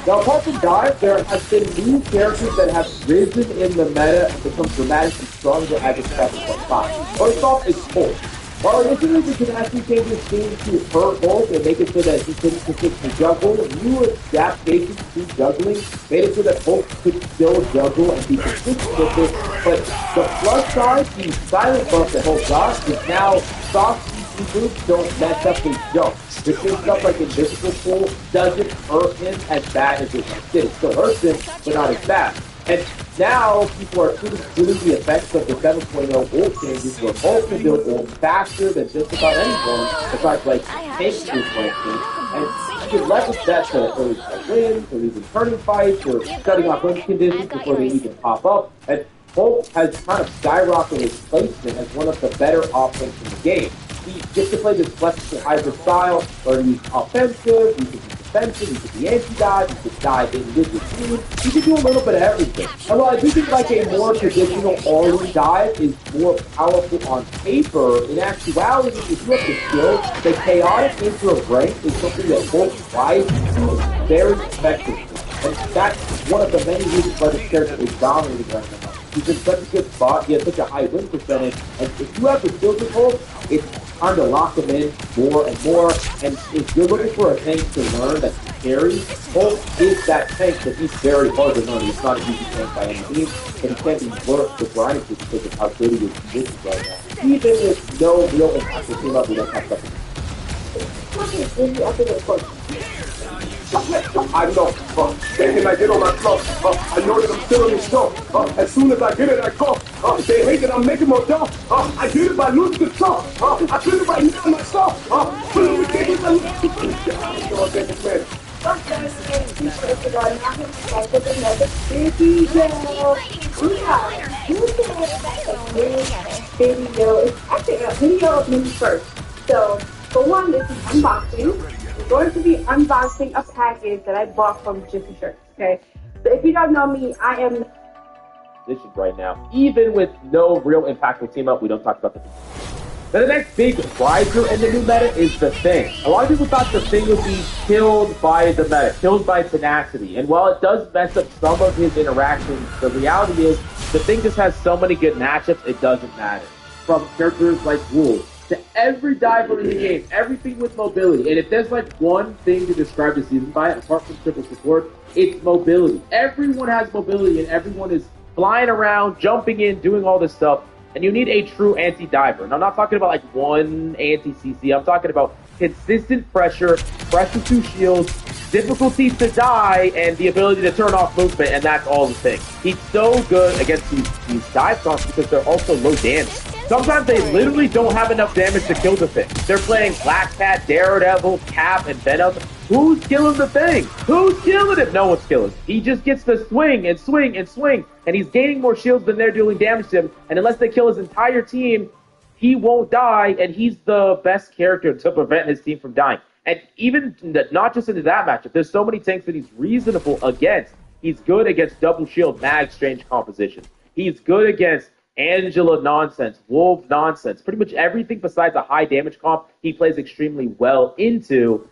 Now, apart from Dive, there have been new characters that have risen in the meta and become dramatically stronger as expected from 5. First off is Hulk. While initially the tenacity changes seemed to hurt Hulk and make it so that he couldn't consistently juggle, new adaptations to juggling made it so that Hulk could still juggle and be consistent with it. But the plus side, the silent buff that Hulk got, is now soft moves don't mess up his jump. The same stuff like Invisible Pool doesn't hurt him as bad as it did. It still hurts him, but not as bad. And now people are feeling the effects of the 7.0 ult changes where Hulk can build ult faster than just about anyone besides like tanks, for instance. And you can leverage that to early fight wins, or even turning fights, or shutting off win conditions before they even pop up. And Hulk has kind of skyrocketed his placement as one of the better offenses in the game. He gets to play this flexible hybrid style where he's offensive, you can be defensive, you can be anti-dive, you can dive in with your team, you can do a little bit of everything. And while I do think like a more traditional all-in dive is more powerful on paper, in actuality, if you have the skill, the chaotic nature of rank is something that Hulk tries to do very effectively. And that's one of the many reasons why this character is dominating right now. He's in such a good spot, he has such a high win percentage, and if you have the skills of Hulk, it's time to lock him in more and more. And if you're looking for a tank to learn that can carry, Hulk is that tank, but he's very hard to learn. He's not an easy tank by any means, but he can't be worth the grind because of how good he is positioned right now. Even with no real impact to team up, we don't have something. I know, they can get on my stuff. I know that I'm still in the show. As soon as I get it, I go. They hate that I'm making more dough. I did it by losing the show. I did it by losing myself. But it's ridiculous. I lose the video. It's actually a video of me first. So, for one, this is unboxing. We're going to be unboxing a package that I bought from Jiffy Shirts, okay? So if you don't know me, I am right now. Even with no real impactful team up, we don't talk about the Now, the next big riser in the new meta is the Thing. A lot of people thought the Thing would be killed by the meta, killed by tenacity. And while it does mess up some of his interactions, the reality is the Thing just has so many good matchups, it doesn't matter. From characters like Wolf to every diver in the game, everything with mobility. And if there's like one thing to describe the season by, apart from triple support, it's mobility. Everyone has mobility and everyone is flying around, jumping in, doing all this stuff. And you need a true anti-diver. And I'm not talking about like one anti-CC. I'm talking about consistent pressure, pressure to shields, difficulty to die, and the ability to turn off movement, and that's all the thing. He's so good against these dive songs because they're also low damage. Sometimes they literally don't have enough damage to kill the Thing. They're playing Black Cat, Daredevil, Cap, and Venom. Who's killing the Thing? Who's killing him? No one's killing him. He just gets to swing and swing and swing, and he's gaining more shields than they're doing damage to him, and unless they kill his entire team, he won't die, and he's the best character to prevent his team from dying. And even not just into that matchup, there's so many tanks that he's reasonable against. He's good against double shield mag strange compositions. He's good against Angela nonsense, Wolf nonsense. Pretty much everything besides a high damage comp, he plays extremely well into.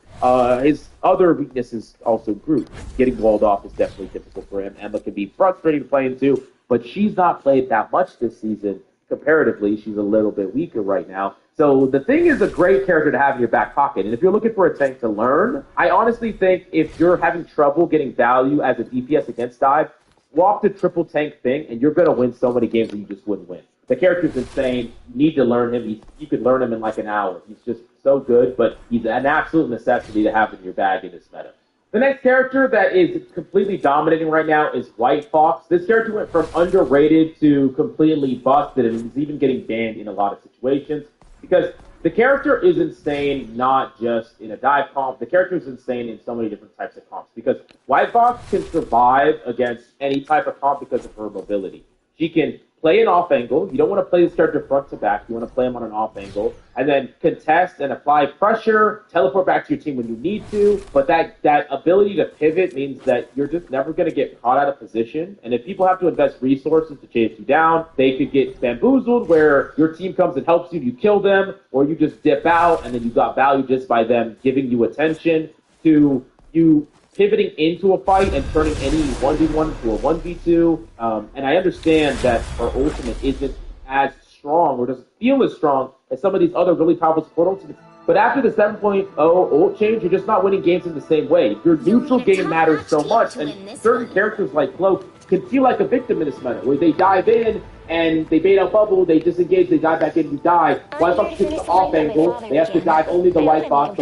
His other weakness is also Groot. Getting walled off is definitely difficult for him. Emma can be frustrating to play into, but she's not played that much this season. Comparatively, she's a little bit weaker right now. So the Thing is a great character to have in your back pocket. And if you're looking for a tank to learn, I honestly think if you're having trouble getting value as a DPS against dive, walk the triple tank Thing, and you're going to win so many games that you just wouldn't win. The character's insane. You need to learn him. You could learn him in like an hour. He's just so good, but he's an absolute necessity to have in your bag in this meta. The next character that is completely dominating right now is White Fox. This character went from underrated to completely busted, and he's even getting banned in a lot of situations because the character is insane, not just in a dive comp. The character is insane in so many different types of comps because White Fox can survive against any type of comp because of her mobility. She can play an off angle. You don't want to play this character front to back. You want to play him on an off angle. And then contest and apply pressure, teleport back to your team when you need to. But that ability to pivot means that you're just never going to get caught out of position. And if people have to invest resources to chase you down, they could get bamboozled where your team comes and helps you, you kill them, or you just dip out and then you got value just by them giving you attention to you pivoting into a fight and turning any 1v1 into a 1v2. And I understand that our ultimate isn't as strong or doesn't feel as strong as some of these other really powerful support ultimates. But after the 7.0 ult change, you're just not winning games in the same way. Your neutral game matters so much, and certain characters like Cloak can feel like a victim in this meta, where they dive in and they bait out bubble, they disengage, they dive back in, you die. White Fox takes the off angle, they have to dive only the White Fox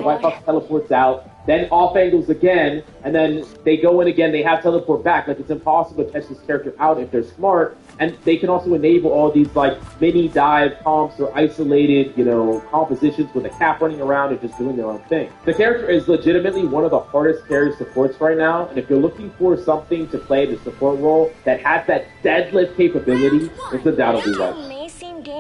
teleports out, then off angles again, and then they go in again, they have teleport back. Like, it's impossible to catch this character out if they're smart, and they can also enable all these, like, mini dive comps or isolated, compositions with a cap running around and just doing their own thing. The character is legitimately one of the hardest carry supports right now, and if you're looking for something to play the support role that has that deadlift capability, it's undoubtedly right.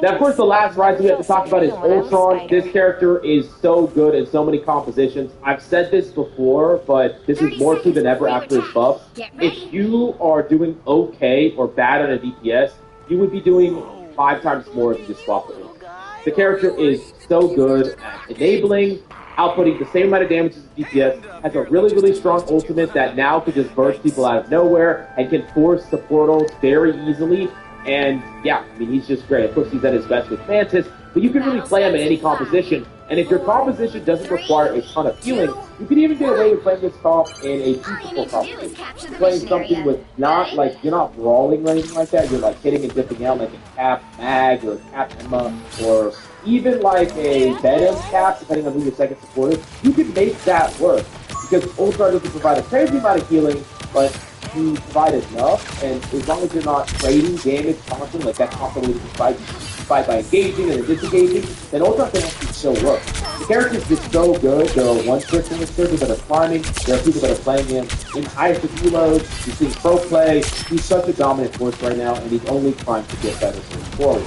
Now, of course, the last rise we have to talk about is Ultron. This character is so good in so many compositions. I've said this before, but this is more true than ever after his buffs. If you are doing okay or bad on a DPS, you would be doing 5 times more if you just swap it. The character is so good at enabling, outputting the same amount of damage as DPS, has a really, really strong ultimate that now can just burst people out of nowhere and can force support ults very easily. And yeah, I mean, he's just great. Of course, he's at his best with Mantis, but you can really play him in any composition. And if your composition doesn't require a ton of healing, you can even get away with playing this comp in a peaceful composition. Playing something with not, like, you're not brawling or anything like that. You're, like, hitting and dipping out like a Cap Mag or a Cap Emma or even like a Venom Cap, depending on who your second support is. You can make that work because Ultron doesn't provide a crazy amount of healing, but you provide enough, and as long as you're not trading damage constantly, like that constantly fight by engaging and disengaging, then Ultron can actually still work. The character is just so good. There are one-tricks in this character that are farming. There are people that are playing him in higher loads. You're seeing pro play. He's such a dominant force right now, and he's only trying to get better moving forward.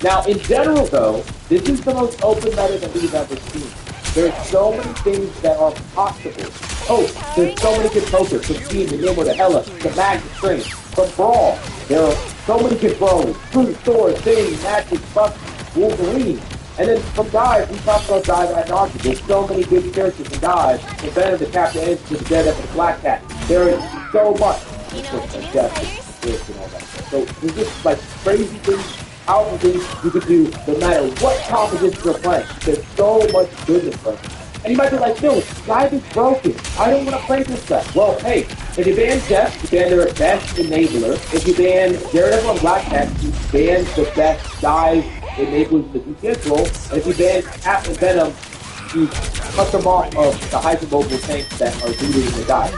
Now, in general, though, this is the most open meta that we've ever seen. There's so many things that are possible. Oh, there's so many good pokers. From Steam, the Nimble, the Hella, the Mag, the String. From Brawl, there are so many good bros. Fruit, Thor, Thing, Magic, Buck, Wolverine. And then from dive, we talked about dive ad nauseam. There's so many good characters in dive. The Venom, the Captain Answer, the Daredevil, the Black Cat. There is so much. You know what to do, Death, and all that. So there's just like crazy things, powerful things you could do no matter what composition you're playing. There's so much goodness playing. And you might be like, no, dive is broken. I don't want to play this guy. Well, hey, if you ban Jeff, you ban their best enabler. If you ban Daredevil and Black Cat, you ban the best dive enablers in the DPS role. And if you ban Cap and Venom, you cut them off of the hypermobile tanks that are rooted in the dive.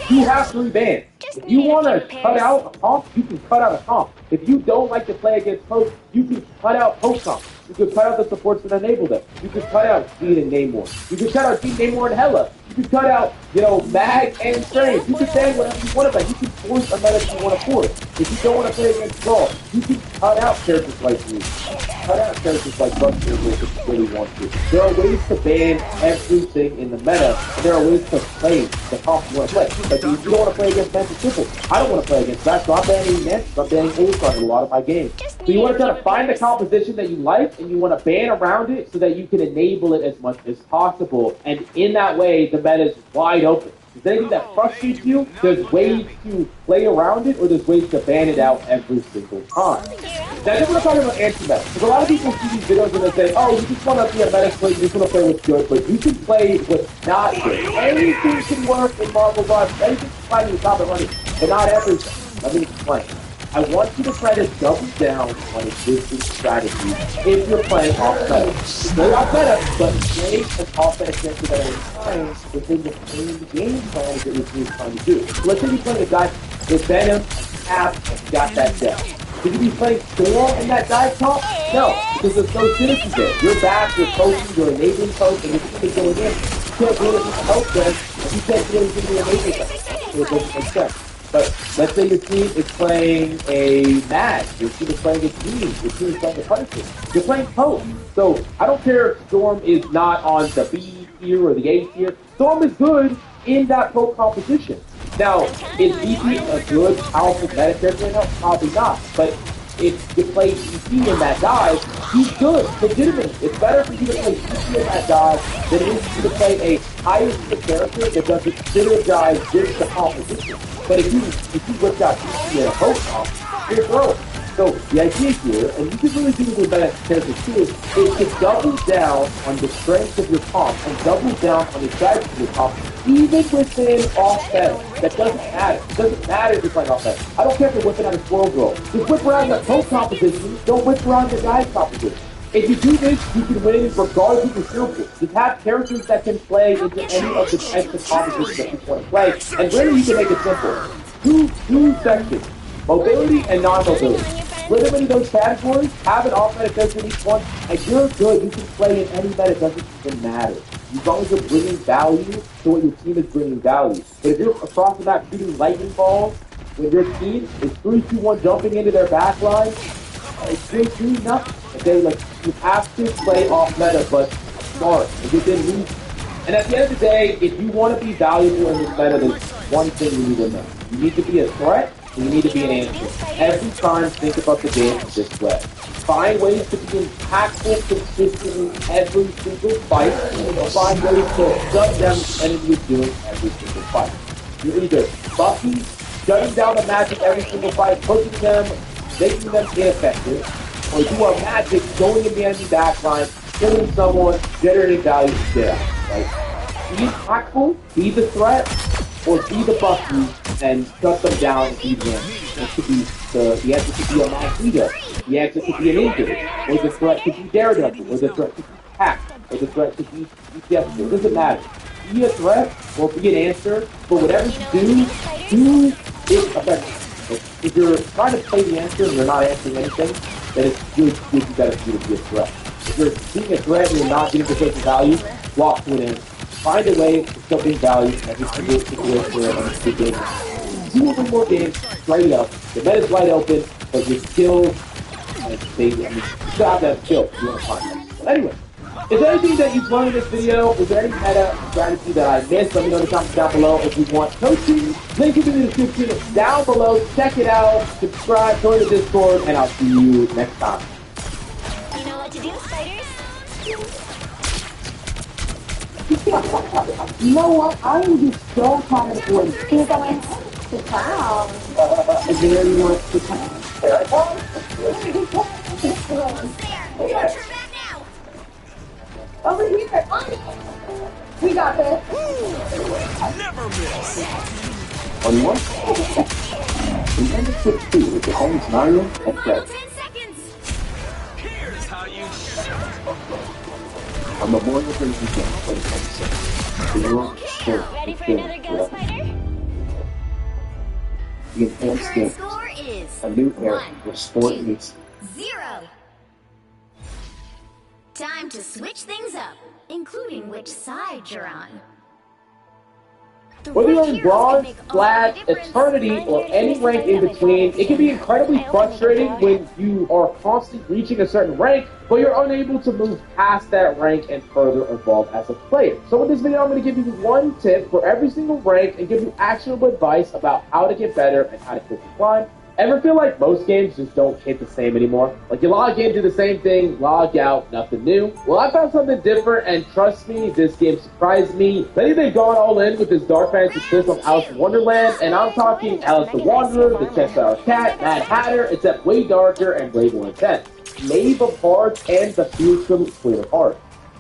You have 3 bans. If you want to cut out a comp, you can cut out a comp. If you don't like to play against post, you can cut out post comp. You can cut out the supports that enable them. You can cut out Dean and Namor. You can cut out Dean, Namor, and Hela. You can cut out, Mag and Strange. You can say whatever you want about it. You can force a meta you want to force. If you don't want to play against Brawl, you can cut out characters like me. Cut out characters like Buster if you really want to. There are ways to ban everything in the meta, and there are ways to play the comp you want to play. Like, if you don't want to play against Mantis Triple, I don't want to play against that, so I'm banning Mantis, I'm banning Ultron in a lot of my games. So you want to try to find the composition that you like, and you want to ban around it so that you can enable it as much as possible. And in that way, the meta is wide open. If there's anything that frustrates you, there's ways to play around it, or there's ways to ban it out every single time. Now, this is what I'm talking about anti-meta. Because a lot of people see these videos and they say, oh, you just want to be a meta player, you just want to play what's good, but you can play what's not good. Anything can work in Marvel Rivals, anything can find you top of money, but not everything. Let me explain. I want you to try to double down on existing strategies if you're playing off-meta. Play off-meta, but play an off-meta character that is playing within the same game plan that your team is trying to do. So let's say you're playing a guy with Venom, Cap, and got that death. Could you be playing Storm in that dive top? No, because there's no synergy there. You're back, you're coaching, you're enabling coach, and your team is going in. You can't do anything to help them, and you can't do anything to enable them. So it doesn't make sense. But let's say your team is playing a Mag, your team is playing a Team, your team is playing a Punisher. You're playing Pope. So I don't care if Storm is not on the B tier or the A tier. Storm is good in that Pope composition. Now, is DP a good, powerful meta character right now? Probably not. But if you play DP in that dive, he's good, legitimately. It's better for you to play DP in that dive than it is for you to play a higher tier character that doesn't synergize with the composition. But if you whip out DP in a Pope comp, you're throwing. So the idea here, and you can really do this with meta characters too, is to double down on the strength of your comp and double down on the strategy of your comp, even within off-meta. That doesn't matter. It doesn't matter if you're playing off-meta. I don't care if you're whipping out a Squirrel Girl. Just whip around the Pope composition, don't whip around the guide composition. If you do this, you can win regardless of your skill pool. Just have characters that can play into any of the types of compositions that you want to play, and really you can make it simple. Two sections. Mobility and non-mobility. Split them into those categories, have an off-meta character in each one, and you're good. You can play in any meta, it doesn't even matter. As long as you're bringing value to what your team is bringing value. But if you're across the map shooting lightning balls, when your team is 3-2-1 jumping into their back line, it's 3-2 nothing. Okay, you have to play off-meta, but smart. If you didn't lose. And at the end of the day, if you want to be valuable in this meta, there's one thing you need to know. You need to be a threat, and you need to be an answer. Every time, think about the game this way. Find ways to be impactful consistently every single fight, and find ways to shut down the enemy you're doing every single fight. You're either Bucky, shutting down the Magic every single fight, pushing them, making them ineffective, or you are Magic going in the enemy backline, killing someone, generating value to get out. Right? Be impactful, be the threat, or be the Bucky and shut them down and be the answer. It could be the answer could be a Magneto. The answer could be an injury. Or the threat could be Daredevil. Or the threat could be Hack. Or the threat could be DPS. It doesn't matter. Be a threat or be an answer. But whatever you do it effectively. If you're trying to play the answer and you're not answering anything, then it's really good better for you to be a threat. If you're being a threat and you're not getting the certain value, walk to an answer. Find a way to still bring value in every single situation and it's good game. Do a little more games straight up. The meta's wide open, but your skills and you still have that skill if you want to find them. But anyway, is there anything that you've learned in this video? Is there any meta strategy that I missed? Let me know in the comments down below. If you want coaching, link is in the description down below. Check it out, subscribe, join the Discord, and I'll see you next time. You know what to do, spiders? You know what? I am just so tired of waiting. Because I went to town. And there you went to town. There. Watch your back now. Over here. We got this. Never miss. On one, in number 16 with the home scenario and Final threat. 10 seconds. Here's how you shoot. A Memorial Day weekend 2026. The World Sport Ready for another ghost fighter? The enhanced Current game. score is A new era where sport 1-2. meets 0. Time to switch things up, including which side you're on. The Whether you're right in heroes can bronze, make all flat, the difference. eternity, or any rank in between, it can be incredibly frustrating when you are constantly reaching a certain rank, but you're unable to move past that rank and further evolve as a player. So in this video, I'm going to give you one tip for every single rank and give you actionable advice about how to get better and how to quickly climb. Ever feel like most games just don't hit the same anymore? Like you log in, do the same thing, log out, nothing new? Well, I found something different, and trust me, this game surprised me. Lately, they've gone all in with this dark fantasy twist on Alice in Wonderland, and I'm talking Alice the Wanderer, the Cheshire Cat, Mad Hatter, except way darker and way more intense. Knave of Hearts and the fearsome Queen of Hearts.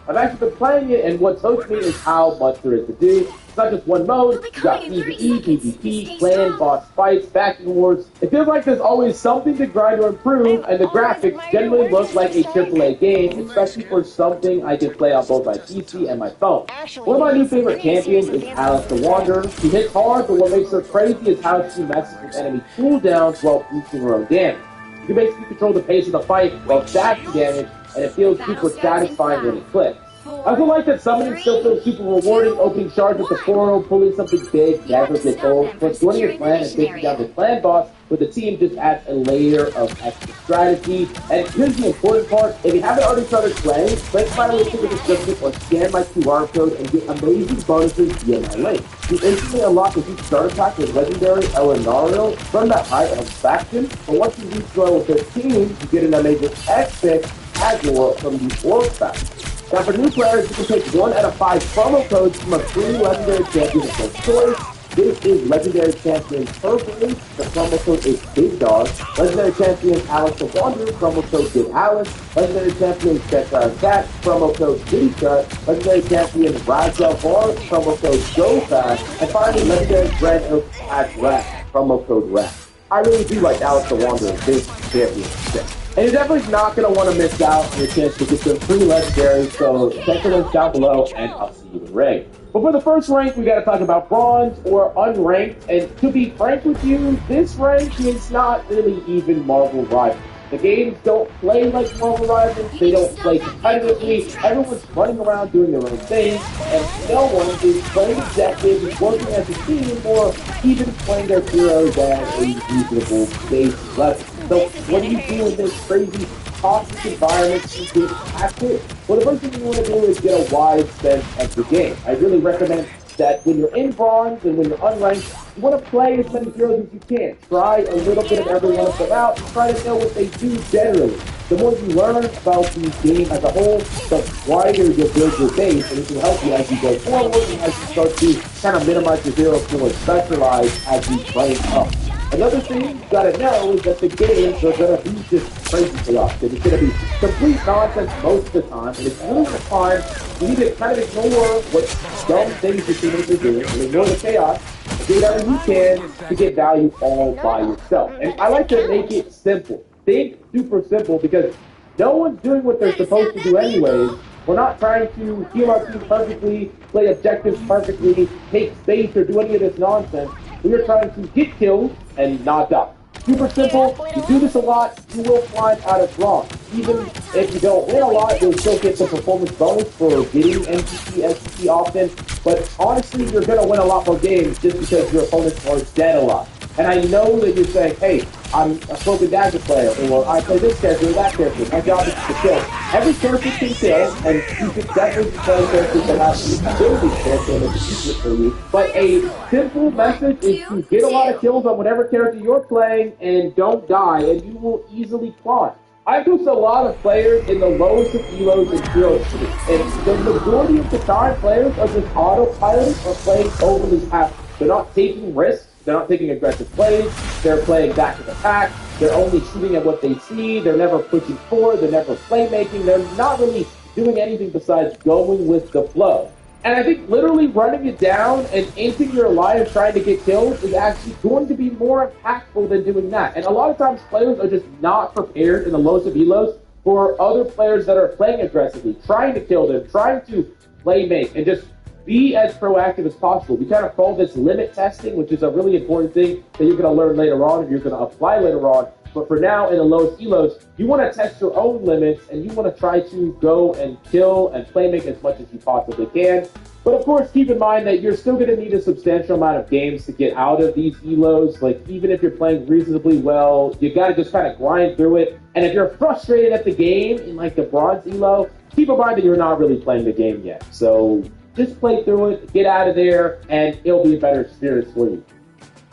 I've actually been playing it, and what's hooked me is how much there is to do. It's not just one mode. You got PvE, PvP, clan, boss fights, backing wars. It feels like there's always something to grind or improve, and the graphics generally look like a AAA game, especially for something I can play on both my PC and my phone. One of my new favorite champions is Alice the Wanderer. She hits hard, but what makes her crazy is how she messes with enemy cooldowns while boosting her own damage. You can basically control the pace of the fight while stacking damage, and it feels super satisfying when it clicks. I also like that summoning still feels super rewarding, opening shards with the portal, pulling something big, never gets old. Plus, joining a clan and taking down the clan boss with the team just adds a layer of extra strategy. And here's the important part: if you haven't already started playing, click my link in the description or scan my QR code and get amazing bonuses via my link. You instantly unlock a huge starter pack with legendary Elenario from that high of faction, but once you reach level 15, you get an amazing X6 Admiral from the Orc faction. Now, for new players, you can take 1 out of 5 promo codes from a free legendary champion of your choice. This is Legendary Champion Purple. The promo code is Big Dog. Legendary Champion Alice the Wanderer. Promo code Big Alice. Legendary Champion Cheshire Cat. Promo code Kitty Cut. Legendary Champion Razel Bar. Promo code Go Fast. And finally, Legendary Grand Oak at Rat. Promo code Rat. I really do like Alice the Wanderer. This champion is. And you're definitely not going to want to miss out on your chance to get some free legendaries, so check the links down below, and I'll see you in the ring. But for the first rank, we got to talk about bronze or unranked, and to be frank with you, this rank is not really even Marvel Rivals. The games don't play like Marvel Rivals, they don't play competitively, everyone's running around doing their own thing, and no one is playing objectives, working as a team, or even playing their heroes at a reasonable base level. So what do you do in this crazy, toxic environment to get past it? Well, the first thing you want to do is get a wide sense of the game. I really recommend that when you're in bronze and when you're unranked, you want to play as many heroes as you can. Try a little bit of every one of them out and try to know what they do generally. The more you learn about the game as a whole, the wider you'll build your base, and it can help you as you go forward and as you start to kind of minimize your heroes to more specialized as you rank up. Another thing you gotta know is that the games are gonna be just crazy chaotic. It's gonna be complete nonsense most of the time, and it's really the time you need to kind of ignore what dumb things your teammates are doing and ignore the chaos. Do whatever you can to get value all by yourself. And I like to make it simple. Think super simple because no one's doing what they're supposed to do anyways. We're not trying to heal our team perfectly, play objectives perfectly, take space, or do any of this nonsense. We are trying to get kills and not die. Super simple. You do this a lot, you will climb out of bronze. Even if you don't win a lot, you'll still get the performance bonus for getting MVP, SPP often. But honestly, you're going to win a lot more games just because your opponents are dead a lot. And I know that you're saying, hey, I'm a Cloak and Dagger player, or I play this character or that character. My job is to kill. Every character can kill, and you should definitely play characters that have the ability to kill, and it's easier for you. But a simple message is to get a lot of kills on whatever character you're playing, and don't die, and you will easily climb. I coach a lot of players in the lowest of elos and zero shooting, and the majority of the time, players are just autopiloting or playing overly passive. They're not taking risks. They're not taking aggressive plays. They're playing back to the pack. They're only shooting at what they see. They're never pushing forward. They're never playmaking. They're not really doing anything besides going with the flow. And I think literally running it down and into your line and trying to get kills is actually going to be more impactful than doing that. And a lot of times players are just not prepared in the lowest of elos for other players that are playing aggressively, trying to kill them, trying to play make, and just be as proactive as possible. We kind of call this limit testing, which is a really important thing that you're going to learn later on and you're going to apply later on. But for now, in the lowest elos, you want to test your own limits and you want to try to go and kill and play make as much as you possibly can. But of course, keep in mind that you're still going to need a substantial amount of games to get out of these elos. Like, even if you're playing reasonably well, you got to just kind of grind through it. And if you're frustrated at the game in like the bronze elo, keep in mind that you're not really playing the game yet. So just play through it, get out of there, and it'll be a better experience for you.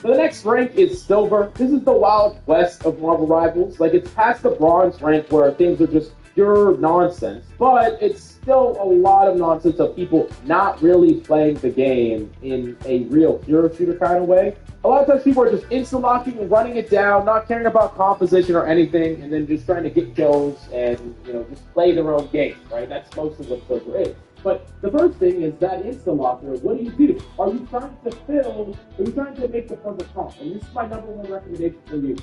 So the next rank is silver. This is the Wild West of Marvel Rivals. Like, it's past the bronze rank where things are just pure nonsense, but it's still a lot of nonsense of people not really playing the game in a real hero shooter kind of way. A lot of times people are just insta-locking and running it down, not caring about composition or anything, and then just trying to get kills and, just play their own game, right? That's most of what silver is. But the first thing is that insta-locker, what do? Are you trying to fill, are you trying to make the perfect comp? And this is my number one recommendation for you.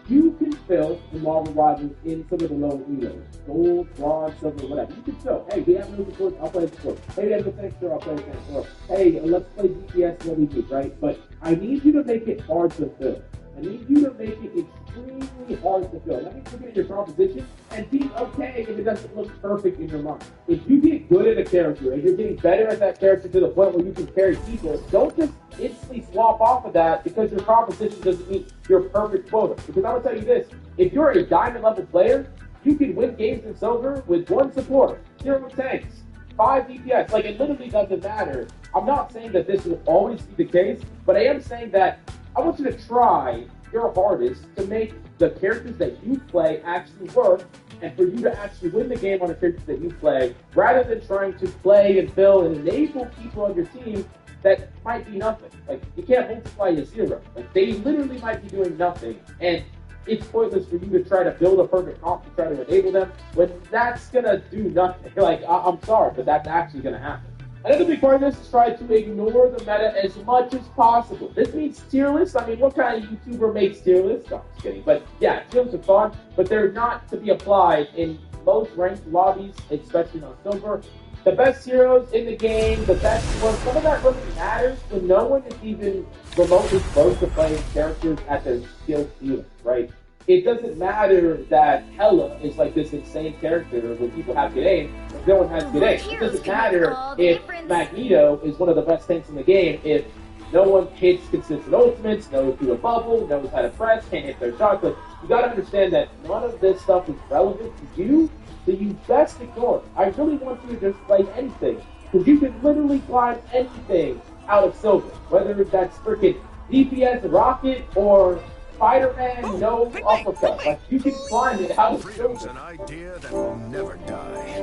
You can fill the Marvel Rivals in some of the lower elos. Gold, bronze, silver, whatever. You can fill. Hey, we have no support, I'll play the support. Hey, we have no texture, I'll play the texture. Hey, let's play DPS, what we do, right? But I need you to make it hard to fill. I need you to make it extremely hard to fill. That means looking at your composition and being okay if it doesn't look perfect in your mind. If you get good at a character and you're getting better at that character to the point where you can carry people, don't just instantly swap off of that because your composition doesn't meet your perfect quota. Because I'm going to tell you this, if you're a diamond level player, you can win games in silver with 1 support, 0 tanks, 5 DPS. Like, it literally doesn't matter. I'm not saying that this will always be the case, but I am saying that I want you to try your hardest to make the characters that you play actually work and for you to actually win the game on the characters that you play rather than trying to play and fill and enable people on your team that might be nothing. Like, you can't multiply to 0. Like, they literally might be doing nothing, and it's pointless for you to try to build a perfect comp to try to enable them when that's going to do nothing. Like, I'm sorry, but that's actually going to happen. Another big part of this is try to ignore the meta as much as possible. This means tier lists. I mean, what kind of YouTuber makes tier lists? No, I'm just kidding. But yeah, tier lists are fun, but they're not to be applied in most ranked lobbies, especially on silver. The best heroes in the game, the best ones, some of that really matters when no one is even remotely close to playing characters at their skill ceiling, right? It doesn't matter that Hela is like this insane character when people have good aim, if no one has good aim. It doesn't matter if Magneto is one of the best tanks in the game if no one hits consistent ultimates, knows through a bubble, knows how to press, can't hit their shots. But you gotta understand that none of this stuff is relevant to you, so you best ignore it. I really want you to just play anything, because you can literally climb anything out of silver, whether that's freaking DPS Rocket or Spider-Man, no uppercut. Like, you can climb it out of Freedom's silver. an idea that will never die.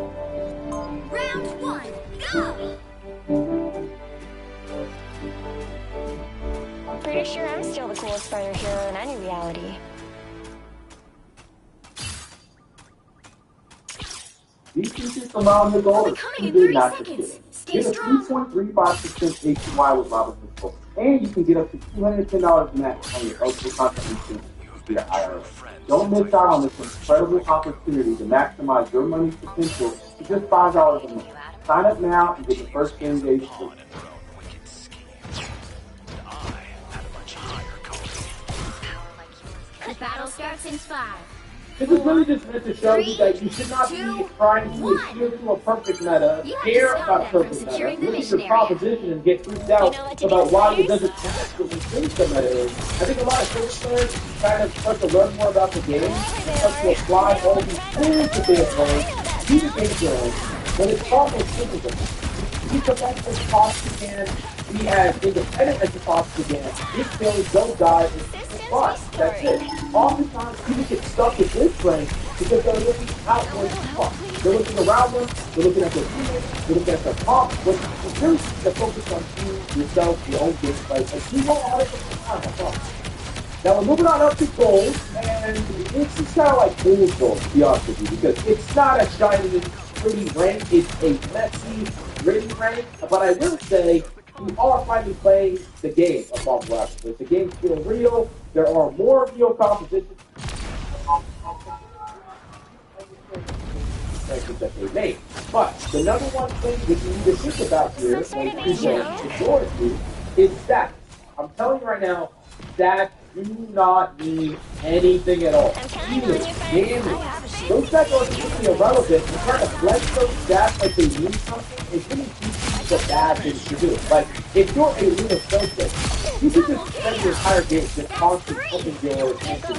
Round 1, go! Pretty sure I'm still the coolest spider hero in any reality. These features allow the goal of Coming in 2 30 master seconds. skills. Stay Get a strong. 3.35% APY with Robinson Gold. And you can get up to $210 max on your eligible contribution via IRA. Don't miss out on this incredible opportunity to maximize your money's potential for just $5 a month. Sign up now and get the first 10 days free. The battle starts in 5. This is really just meant to show you that you should not be trying to adhere to a perfect meta, care about a perfect meta, look at your proposition and get freaked out about why it doesn't match what we think the meta is. I think a lot of Twitch players kind of start to learn more about the game, start to apply all these tools that they have learned to the game zone, but it's almost simple. Be the best as possible you can, be as independent as you possibly can, get kills, don't die, and fun. That's it. Oftentimes, people get stuck with this rank because they're looking outward far. They're looking around them, they're looking at their teammates, they're looking at their comp. What you do is to focus on you, yourself, your own game play, and you won't have it. Now we're moving on up to gold, and it's just kind of like fool's gold, to be honest with you, because it's not a shiny, pretty rank. It's a messy, gritty rank. But I will say, you are finally playing the game of Marvel Rivals. The games feel real. There are more real compositions that they made. But the number one thing that you need to think about here when presenting majority is stats. I'm telling you right now, stats do not mean anything at all. Even damage. Those stats are completely irrelevant. You're trying to flex those stats like they mean something. It's going to teach you the bad things to do. Like, if you're a Luna Snowflake, you can just spend your entire game just constantly flipping your answer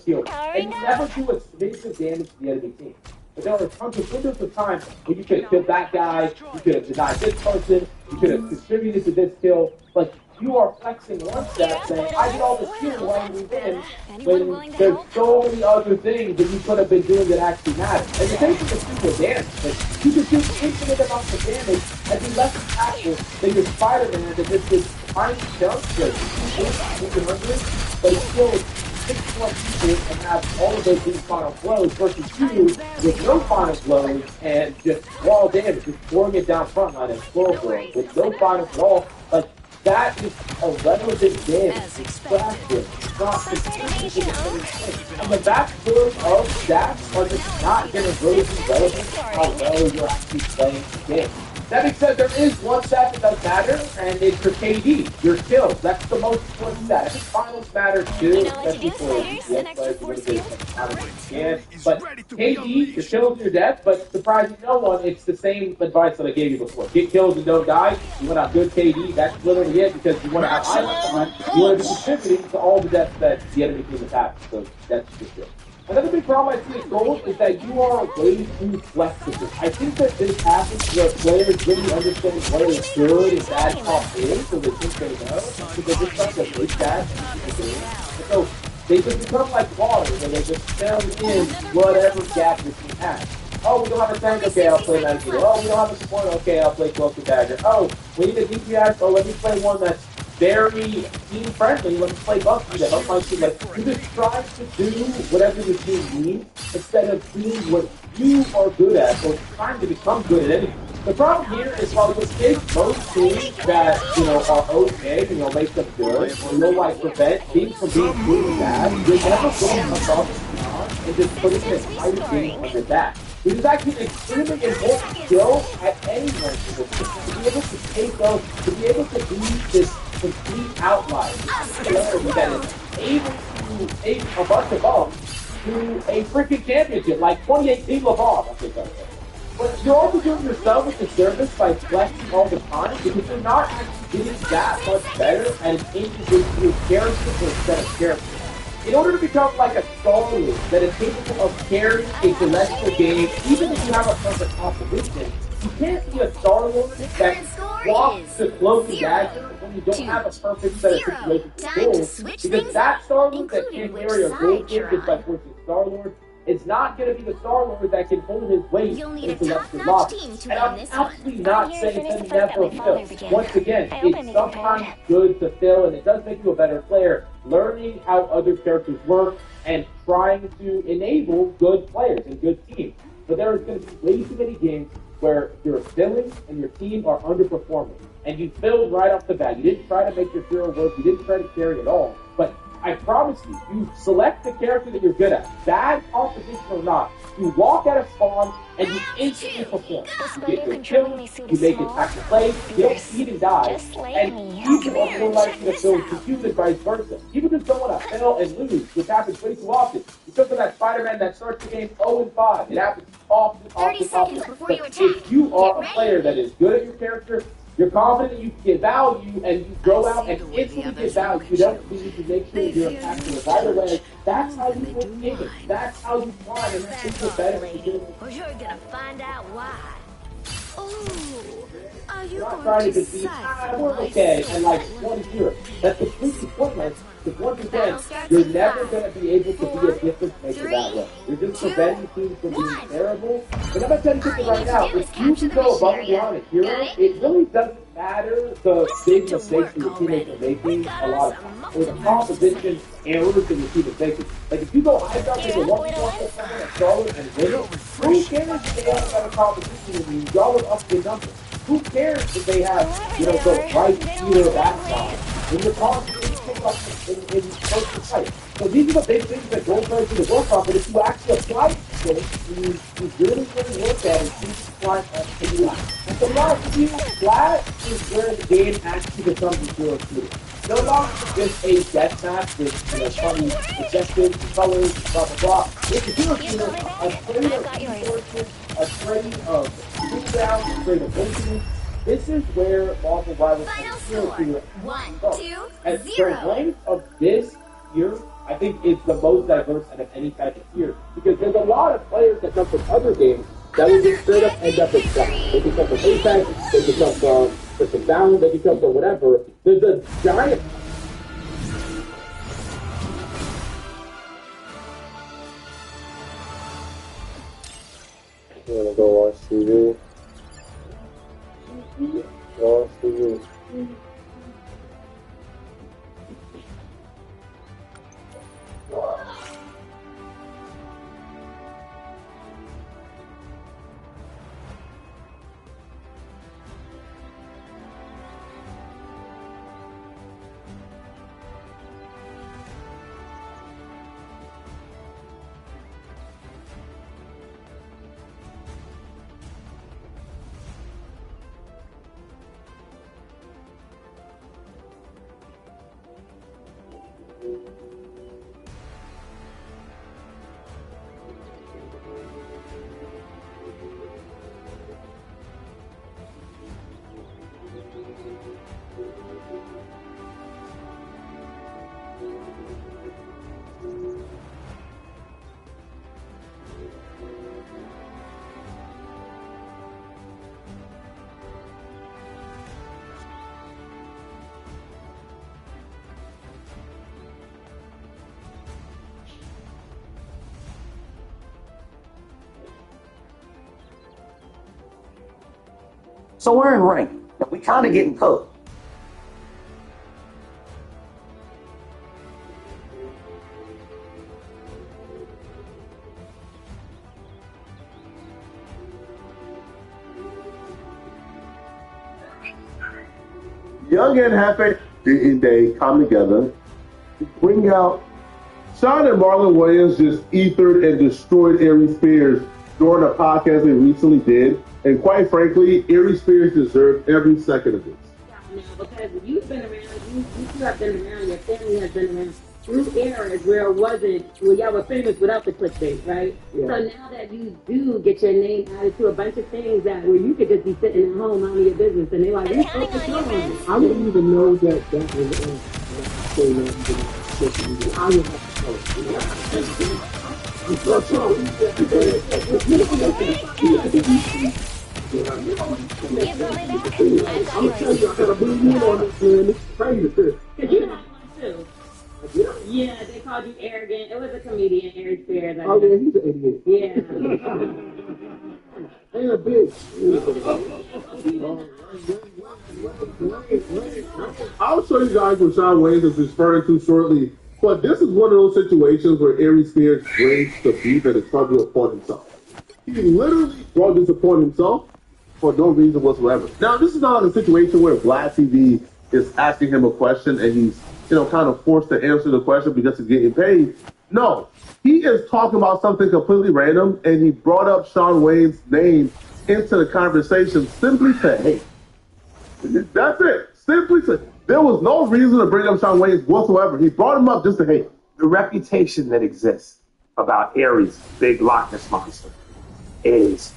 heal. And you never do extensive damage to the enemy team. But there are tons of windows of time where you could have killed that guy, you could have denied this person, you could have contributed to this kill. Like, you are flexing one stat saying, I did all this healing while you win, when there's so many other things that you could have been doing that actually matter. And the same thing is true with damage. Like, you can do infinite amounts of damage and be less impactful than your Spider-Man that just did tiny jumps, like 100, but it's still 6 more people and have all of those being final blows versus you with no final blows and just raw damage, just pouring it down front line and slow blows with no finals at all. Like, that is a relevant damage. It's practice. It's not just and the backdoors of stats are just not going to really be relevant to how well you're actually playing the game. That being said, there is one stat that does matter, and it's your KD, your kills. That's the most important stat. I think finals matter too, especially for But KD, your kills, your death, but surprising no one, it's the same advice that I gave you before. Get kills and don't die. You want to have good KD, that's literally it, because you want to have high time. You want to be contributing to all the deaths that the enemy team has had. So that's just it. Another big problem I see with gold is that you are way too flexible. I think that this happens where players really understand what is good and bad comp is, so they think they know, because they just try to make that and so they just become like water, where they just fill in whatever gap your team has. Oh, we don't have a tank, okay, I'll play Magic. Oh, we don't have a support, okay, I'll play Cloak and Dagger. Oh, we need a DPS, oh, let me play one that's very team-friendly. Let me play Buffy to help my team. Like, you just try to do whatever your team needs instead of doing what you are good at or trying to become good at anything. The problem here is while you'll take most teams that, are okay and make them good, or you'll, prevent teams from being really bad, you're never going to come off and just putting an entire game on your back. Which is actually an extremely important skill at any rank of the system. To be able to take those, to be able to be this complete outlier, that is able to take a bunch of bumps to a freaking championship, like 2018 LeBron, I think that's it. But you're also doing yourself a disservice by flexing all the time because you're not actually getting that much better at an individual character or set of characters. In order to become like a star that is capable of carrying a celestial game, even if you have a perfect composition, you can't be a Star Lord that walks the Cloak and Dagger when you don't have a perfect set of situations to goals. Because that Star Lord that can carry a gold game just by forcing Star Lord is not going to be the Star Lord that can hold his weight in celestial lobby. And I'm absolutely not saying that he never fails. Once again, it's sometimes good to fail, and it does make you a better player. Learning how other characters work and trying to enable good players and good teams. But there is going to be way too many games where you're filling and your team are underperforming. And you filled right off the bat. You didn't try to make your hero work. You didn't try to carry it all. But I promise you, you select the character that you're good at. Bad composition or not, you walk out of spawn and you instantly perform. You get your kills, you make it back to play, you don't eat and die, and people are more likely to fail to you than vice versa. People just don't want to fail and lose, which happens way too often. Because of that Spider-Man that starts the game 0-5. It happens often. But if you are a player that is good at your character, you're confident you can get value, and you go out and instantly get value. You don't need to make sure you're attacking it right away. That's how you win games. That's how you climb, and that's just better. Well, you're gonna find out why. Ooh, are you You're not trying to just be, we're okay, and like 1-0. That's completely pointless, because once again, you're never going to be able to be a difference maker that way. You're just preventing teams from being terrible. But I'm going to tell you something right now, if you can go above and beyond a hero, it really doesn't matter the big mistakes that your teammates are making a lot of times, or the composition errors that your team is making. Like, if you go high down to the 1-4 someone and throw it and win it, who cares if they have a better composition than you? Y'all are up the numbers. Who cares if they have, the right speed or backside? When you're constantly pick up in first and fight. So these are the big things that go into the work on, but if you actually apply these things, you really work at it, you apply to do that. And so now, to you, that is where the game actually becomes a zero shooter. No longer just a death match with funny objectives, colors, blah blah blah. It's a zero shooter, a trade of resources, a trade of cooldowns, a trade of injuries. This is where Marvel Rivals comes zero shooter. 1, 2, And 0. the length of this year, I think, is the most diverse out of any type of tier, because there's a lot of players that come from other games that will just straight up end up in Slack. They can come from Apex, they can come from Crystal Down, they can come from whatever. There's a giant. You wanna go watch TV? Go watch TV. So we're in rank, and we kind of getting cooked. Young and Happy, they come together, bring out. Sean and Marlon Williams just ethered and destroyed Aries Spears during a podcast they recently did. And quite frankly, Aries Spears deserved every second of this. Now, because you've been around, you two have been around, your family has been around through eras where it wasn't, well, y'all were famous without the clickbait, right? Yeah. So now that you do get your name added to a bunch of things that where you could just be sitting at home minding your business, and they're like, we focus on. I wouldn't even know that that was I would have to tell it. You brought me back. I'm gonna tell you, I gotta bring you on this, man. This is crazy. Because you had one too. Yeah, they called you arrogant. It was a comedian, Aries Spears. Oh yeah, he's an idiot. Yeah. And a bitch. I'll show you guys what Sean Wayne is referring to shortly. But this is one of those situations where Aries Spears brings the beef and is trying to upon himself. He literally brought this upon himself for no reason whatsoever. Now, this is not a situation where Vlad TV is asking him a question and he's, kind of forced to answer the question because he's getting paid. No, he is talking about something completely random, and he brought up Sean Wayne's name into the conversation simply to hate. That's it. Simply to. There was no reason to bring up Sean Wayne whatsoever. He brought him up just to hate. The reputation that exists about Aries, big Loch Ness monster, is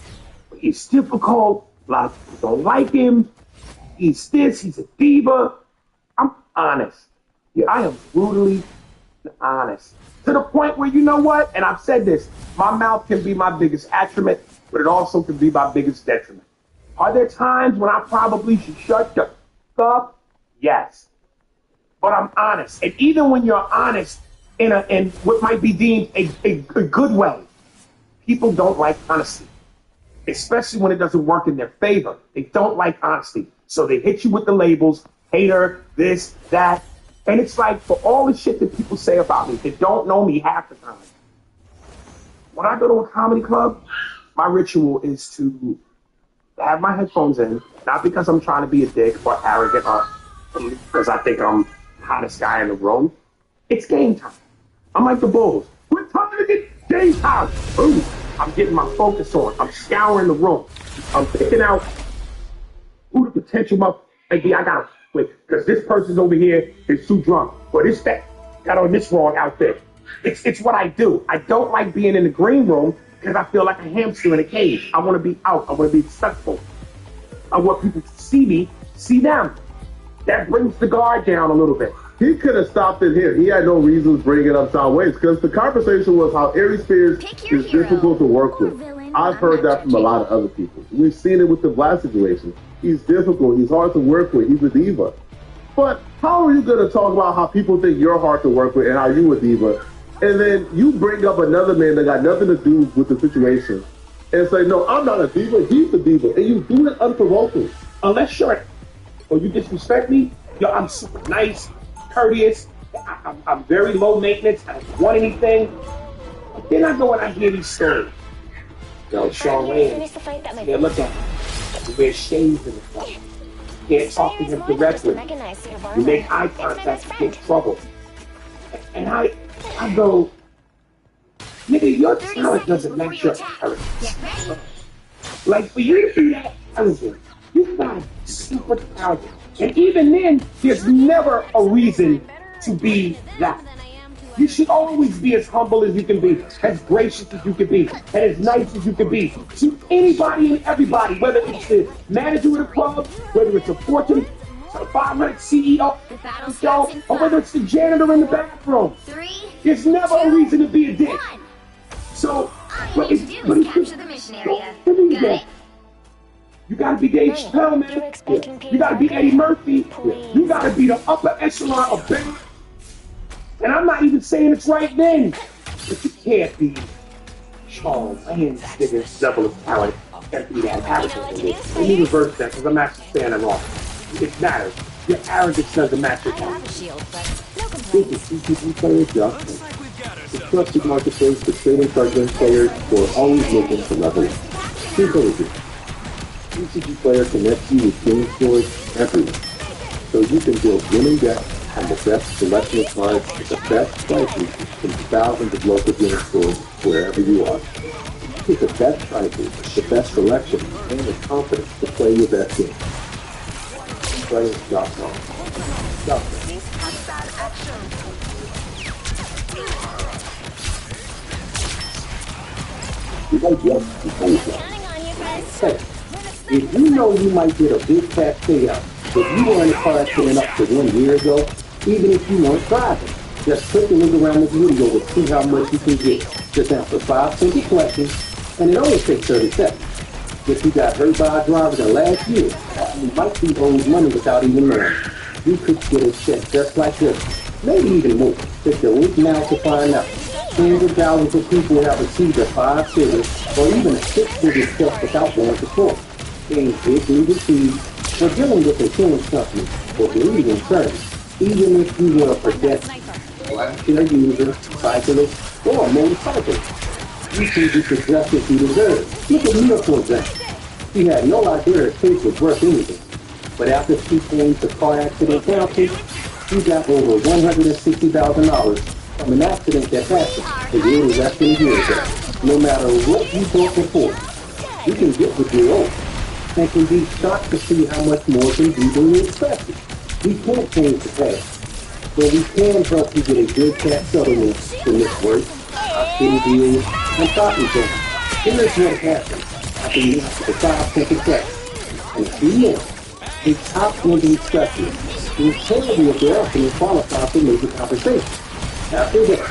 he's difficult. A lot of people don't like him. He's this. He's a diva. I'm honest. Yeah, I am brutally honest. To the point where, you know what? And I've said this. My mouth can be my biggest attribute, but it also can be my biggest detriment. Are there times when I probably should shut the f up? Yes. But I'm honest. And even when you're honest in what might be deemed a good way, people don't like honesty, especially when it doesn't work in their favor. They don't like honesty. So they hit you with the labels, hater, this, that. And it's like, for all the shit that people say about me, they don't know me half the time. When I go to a comedy club, my ritual is to have my headphones in, not because I'm trying to be a dick or arrogant or because I think I'm the hottest guy in the room. It's game time. I'm like the Bulls. What time is it? Game time. Boom. I'm getting my focus on. I'm scouring the room. I'm picking out who the potential of. Maybe I gotta wait because this person's over here is too drunk, or this that got on this wrong outfit. It's what I do. I don't like being in the green room because I feel like a hamster in a cage. I want to be out. I want to be successful. I want people to see me, see them. That brings the guard down a little bit. He could have stopped it here. He had no reason to bring it up sideways because the conversation was how Aries Spears is difficult to work with. I've heard that from a lot of other people. We've seen it with the Vlad situation. He's difficult. He's hard to work with. He's a diva. But how are you going to talk about how people think you're hard to work with and how you a diva? And then you bring up another man that got nothing to do with the situation and say, no, I'm not a diva. He's the diva. And you do it unprovoking. Unless you're, or you disrespect me, yo, I'm super nice, courteous. I'm very low maintenance. I don't want anything. But then I go and I hear these stories. Yo, Sean Wayne, yeah, look at him. He wears shades in the front. You can't talk to him directly. You make eye contact, you get in trouble. And I go, nigga, your talent doesn't match your character. Like, for you to be that talented, you gotta be super talented. And even then, there's never a reason to be that. You should always be as humble as you can be, as gracious as you can be, and as nice as you can be to anybody and everybody, whether it's the manager of the club, whether it's a Fortune 500 CEO, or whether it's the janitor in the bathroom. There's never a reason to be a dick. So, but it's capture the mission area. You gotta be Dave Chappelle, man. You gotta be Eddie Murphy. You gotta be the upper echelon of band. And I'm not even saying it's right then. But you can't be Charles Wayne's biggest level of talent and be that arrogant. Let me reverse that because I'm actually saying it wrong. It matters. Your arrogance doesn't match your talent. This is CCG Player Justin. The trusted marketplace for trading card game players who are always looking to level up. Here's what we do. CCG Player connects you with game stores everywhere, so you can build winning decks and the best selection of cards at the best prices from thousands of local game stores wherever you are. Get the best prices, the best selection, and the confidence to play your best game. Players.com. Hey, if you know you might get a big cash payout if you were in a car accident up to 1 year ago, even if you weren't driving, just click and look around this video to see how much you can get. Just answer 5 simple questions, and it only takes 30 seconds. If you got hurt by a driver the last year, you might be owed money without even knowing. You could get a check just like this, maybe even more. Click the link now to find out. Tens of thousands of people have received a 5-figure or even a 6-figure check without going to court. Paying big legal fees, or dealing with insurance companies, or believing in service, even if you were a pedestrian, wheelchair user, cyclist, or a motorcyclist. You can get the justice you deserve. Look at Mia, for example. She had no idea her case was worth anything, but after she claimed the car accident penalty, she got over $160,000 from an accident that happened a year less than a year ago. No matter what you bought before, you can get what you owe, and can be shocked to see how much more can be than you expected. We can't change the past, but we can help you get a good tax settlement from this work, hospital deals, and property taxes. Here's what happened after you answer the 5 simple questions. And if you know, a top lending specialist will tell you if they're actually qualified for major compensation. After that,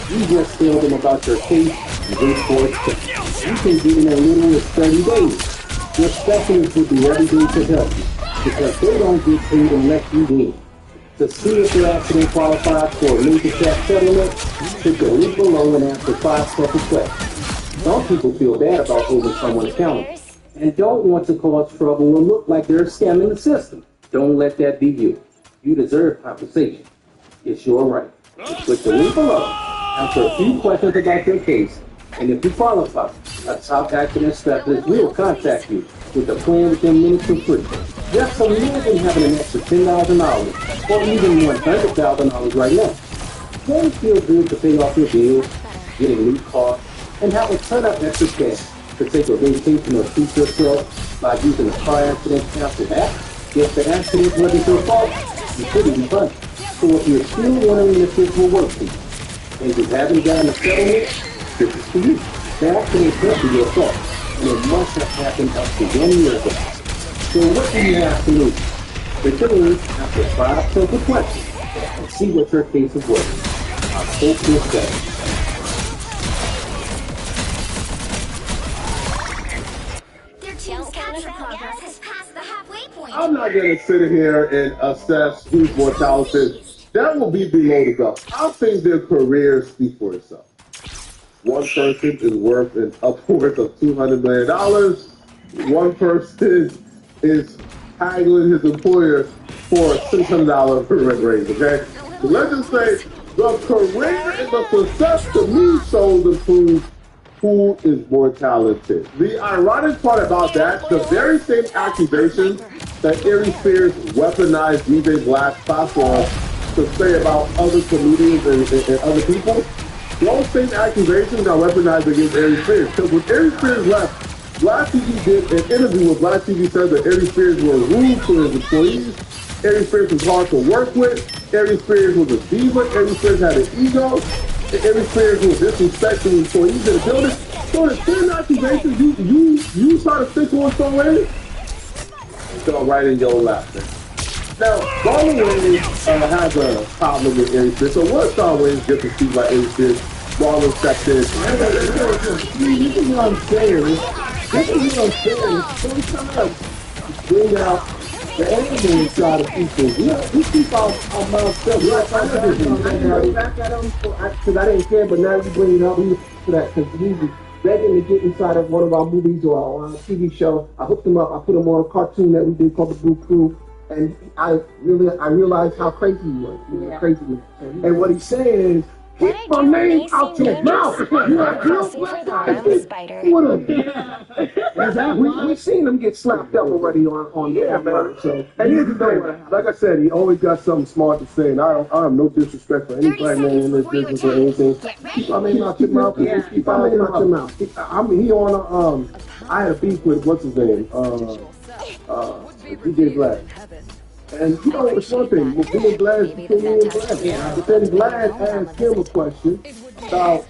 you just tell them about your case and wait for it to. You can get in as little as 30 days. Your specialists will do everything to help you because they don't get paid unless you win. To see if your accident qualifies for a major tax settlement, click the link below and answer 5 simple questions. Some people feel bad about holding someone accountable and don't want to cause trouble or look like they're scamming the system. Don't let that be you. You deserve compensation. It's your right. Click the link below, answer a few questions about your case, and if you qualify, a top accident specialist will contact you with a plan within minutes for free. Just imagine having an extra $10,000 or even $100,000 right now. Won't it feel good to pay off your bills, get a new car, and have a ton of extra cash to take a vacation or treat yourself by using a car accident cancel app? If the accident wasn't your fault, you couldn't be punished. So if you're still wondering if this will work for you, and you haven't gotten a settlement, this is for you. The accident could be your fault, and it must have happened up to 1 year ago. So what do you have to lose? Click the link after 5 simple questions and see what your case is worth. I hope this does. Their team's capture progress has passed the halfway point. I'm not going to sit here and assess who's more talented. That will be below the belt. I think their careers speak for itself. One person is worth an upwards of $200 million. One person is haggling his employer for a $600 per raise, okay? So let's just say the career and the success to me shows and proves who is more talented. The ironic part about that, the very same accusation that Aries Spears weaponized DJ Black's platform to say about other comedians and other people, those same accusations are weaponized against Aries Spears. Because when Aries Spears left, Black TV did an interview where Black TV said that Aries Spears was rude to his employees. Aries Spears was hard to work with. Aries Spears was a diva. Aries Spears had an ego. And Aries Spears was disrespecting employees in the building. So the same accusations you try to stick on someone, go right in your lap. Now, Marlon Wayans has a problem with Aries Spears. So once Marlon Wayans gets received by Aries Spears, Marlon steps in. This is what I'm saying. Sometimes bring out the enemy side of people. We keep our mouths shut. I back at him because I didn't care, but now you bring it up for that because he was begging to get inside of one of our movies or our TV show. I hooked him up. I put him on a cartoon that we did called The Blue Crew. And I realized how crazy he was. He was a crazy man. And what he's saying is, get my name out your mouth. You're a real black guy. We've seen him get slapped up already on man. So, and here's the thing, like I said, he always got something smart to say, and I have no disrespect for any black man in this business or anything. Keep my name out your mouth. Keep my name out your mouth. I mean, he on I had a beef with what's his name, DJ Black. And you know, it's one thing, with being Glad, but then Glad asked him a question about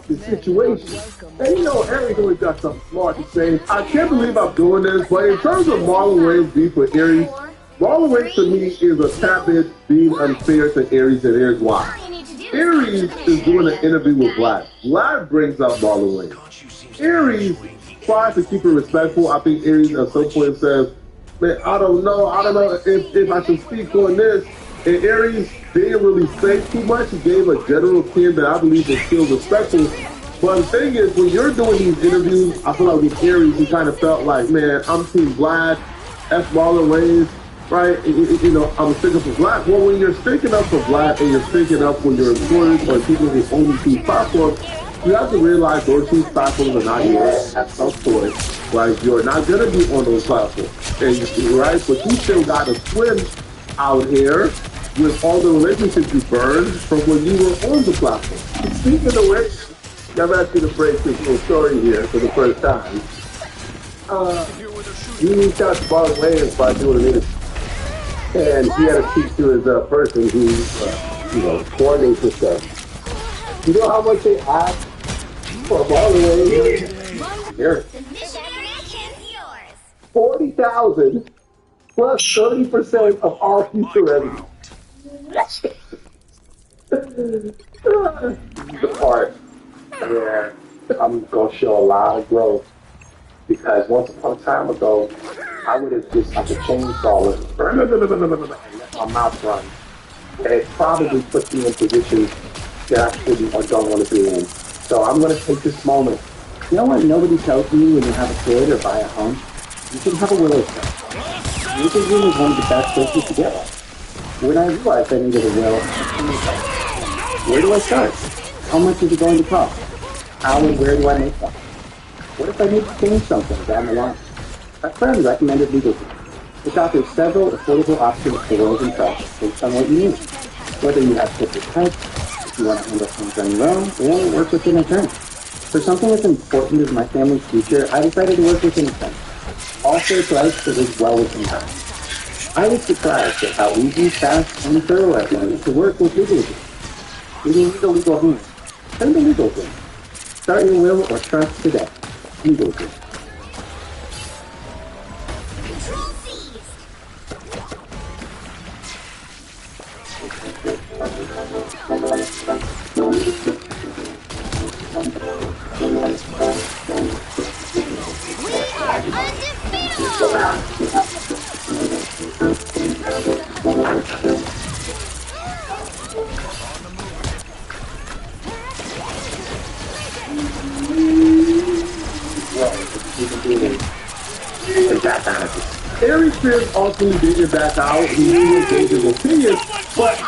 the situation. And you know, Aries always got something smart to say. I can't believe I'm doing this, but in terms of Marlon Wayans beef with Aries, Marlon Wayans to me is a tad bit being unfair to Aries, and here's why. Aries is doing an interview with Vlad. Vlad brings up Marlon Wayans. Aries tries to keep it respectful. I think Aries at some point says, man, I don't know if I should speak on this. And Aries didn't really say too much. He gave a general opinion that I believe is still respectful. But the thing is, when you're doing these interviews, I feel like with Aries, he kind of felt like, man, I'm Team Vlad, F Marlon Wayans, right? I'm sticking for Vlad. Well, when you're sticking up for Vlad and you're sticking up for your employees or people who own these platforms, you have to realize those two platforms are not yours at some point. Like, you're not going to be on those platforms. And right? But you still got to swim out here with all the relationships you burned from when you were on the platform. Speaking of which, I'm asking to break this little story here for the first time. You reached out to Marlon Wayans by doing an interview. And he had to speak to his person who, coordinates this stuff. You know how much they asked for Marlon Wayans? Here. 40,000 plus 30% of our future revenue. The part where I'm gonna show a lot of growth because once upon a time ago, I would have just like a chainsaw and let my mouth run. And it probably puts me in positions that I shouldn't or don't want to be in. So I'm going to take this moment. You know what nobody tells you when you have a kid or buy a home? You can have a willow tree. Using room is one of the best places to get one. When I realized I needed a will, where do I start? How much is it going to cost? How and where do I make one? What if I need to change something down the line? My friend recommended LegalZoom, which offers several affordable options for wills and trusts based on what you need. Whether you have kids or pets, if you want to handle things on your own, or work with an attorney. For something as important as my family's future, I decided to work with an attorney. Also, so I could live well within time. I was surprised at how easy, fast, and thorough it was to work with LegalZoom. You need a legal home. Send a LegalZoom. Start your will or trust today. LegalZoom. Aries Spears ultimately didn't back out. He gave his opinion. But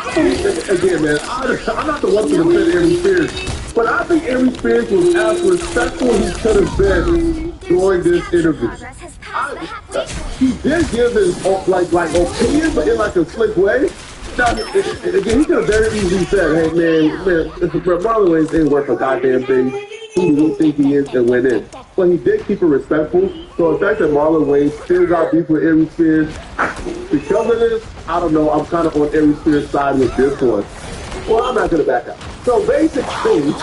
again, man, I'm not the one to defend Aries Spears. But I think Aries Spears was as respectful as he could have been during this interview. He did give his like opinion, but in like a slick way. Now, again, he could have very easily said, "Hey, man, Marlon Wayans ain't worth a goddamn thing. Who do you think he is?" and went in. But he did keep it respectful. So the fact that Marlon Wayans still got beef with Aries Spears, because of this, I don't know. I'm kind of on Aries Spears' side with this one. Well, I'm not gonna back out. So basic things,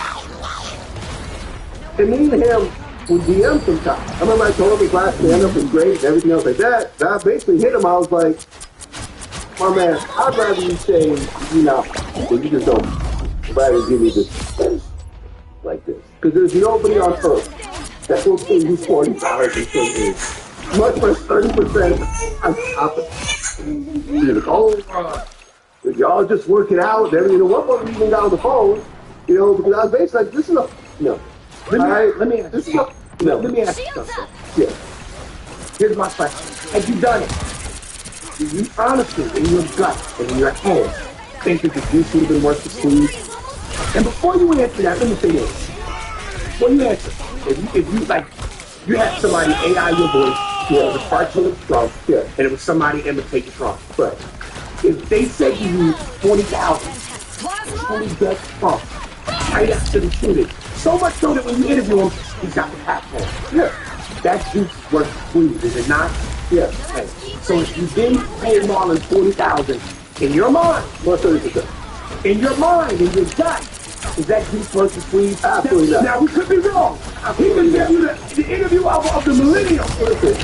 and me and him would DM sometimes. I remember I told him his last stand-up was great and everything else like that. And I basically hit him. I was like, my man, I'd rather you say, you know, you just don't rather give me this like this. Because there's nobody on earth that will pay you $40 and something, much less 30% on top of it. You're like, oh, y'all just work it out and everything. You know, one point we even got on the phone, you know, because I was basically like, this is a, no. Let me ask you something. Yeah. Here's my question. Have you done it? Do you honestly, in your gut and in your head, think that the juice would have been worth the squeeze? And before you answer that, let me say this. Before you answer, if you like, you had somebody AI your voice, yeah, the parts of the Trump, yeah, and it was somebody imitating Trump. But if they said to you 40,000, 20 deaths Trump, right after the shooting, so much so that when you interview him, he's got the hat on. Yeah. That's juice worth the squeeze, is it not? Yeah. Right. So if you didn't pay Marlon 40,000, in your mind, what's 30%? In your mind, in your gut, is that juice worth the squeeze? Absolutely not. Now we could be wrong. He could give you the interview of the millennium. This is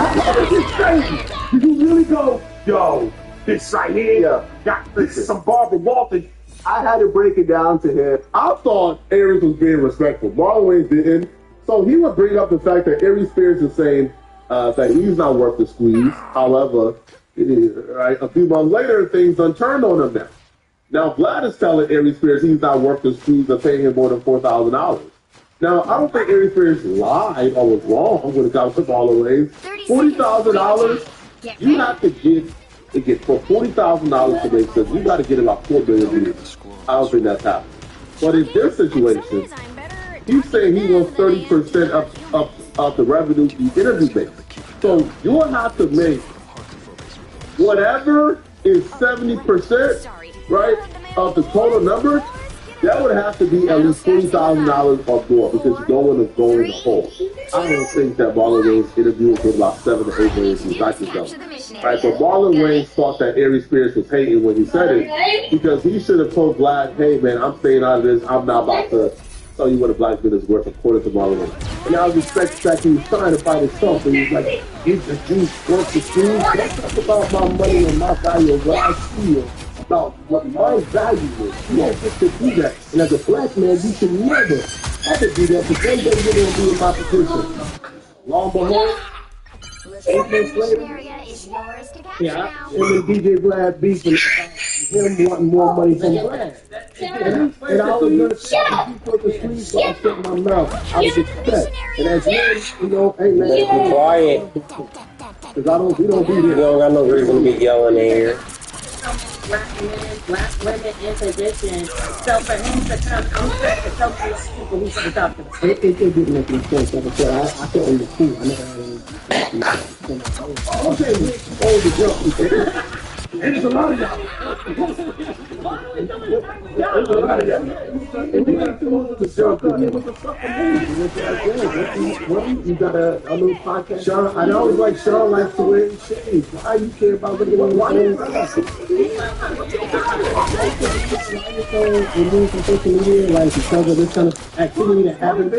crazy. Did you really go, yo, this right here, this is some Barbara Walters. I had to break it down to him. I thought Aries was being respectful. Marlon Wayans didn't. So he would bring up the fact that Aries Spears is saying that he's not worth the squeeze. However, right, a few months later, things unturned on him now. Now Vlad is telling Aries Spears he's not worth the squeeze of paying him more than $4,000. Now, I don't think Aries Spears lied or was wrong when it comes to Marlon Wayans. $40,000, you have to get for $40,000 to make sense, you got to get about 4 million views. I don't think that's happening. But in this situation, he's saying he wants 30% of the revenue the interview makes. So you'll have to make whatever is 70%, right, of the total number. That would have to be at least $40,000 or more because no one is going in the hole. I don't think that Marlon Wayans' interview was about 7 to 8 million views. I just don't. Right, but Marlon Wayans thought that Aries Spears was hating when he said it because he should have told Vlad, hey man, I'm staying out of this. I'm not about to tell you what a black man is worth according to Marlon Wayans. And I respect the fact he was trying to fight himself and he was like, is the juice worth the squeeze? Let's talk about my money and my value and what I feel about what my value is. You don't get to do that. And as a black man, you should never ever do that because one day you're going to be in my position. long behold, 8 months later, Area is yours to capture yeah, now. him and DJ Vlad beefing him wanting more money from Vlad. And I was gonna say, if you put the squeeze ball shut my mouth, I was upset. And as men, you know, hey man, Be quiet. because we don't be You here. don't got no reason to be yelling in here. Black women in position. So for him to come out to so many people, he should have talked about it. It didn't make any sense. Like I said, I couldn't receive. I never had any. Okay, we're old to jump. There's a lot of y'all. There's a lot of y'all. And we got to move to jump. It was a fucking you got a little podcast. Sean, I always like Sean likes to wear his shades. Why you care about looking at my own remove from social media, like because of this kind of activity that happens.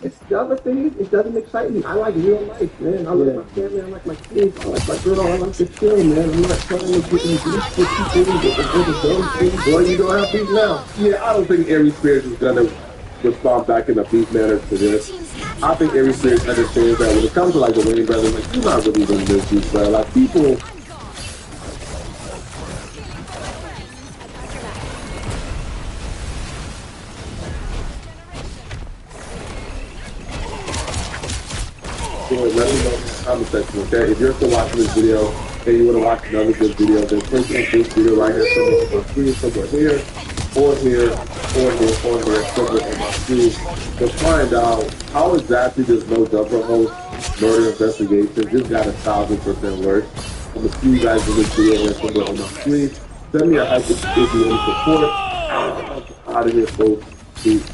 It's the other thing, it doesn't excite me. I like real life, man. I like my family, I like my kids, I like my girl, I like to chill, man. I'm not trying to get in beef with people. Boy, you don't have beef now. Yeah, I don't think Aries Spears is gonna respond back in a beef manner to this. I think Aries Spears understands that when it comes to like the Wayne brothers, like you're not really gonna do this, but like people. Let me know in the comment section, okay? If you're still watching this video and you want to watch another good video, then click on this video right here, somewhere on my screen, somewhere here, or here, or here, or here, somewhere on my screen, to find out how exactly this no jumper host murder investigation just got 1,000% worse. I'm going to see you guys in this video here, somewhere on my screen. Send me a hype if you want to support. Out of here, folks. Peace.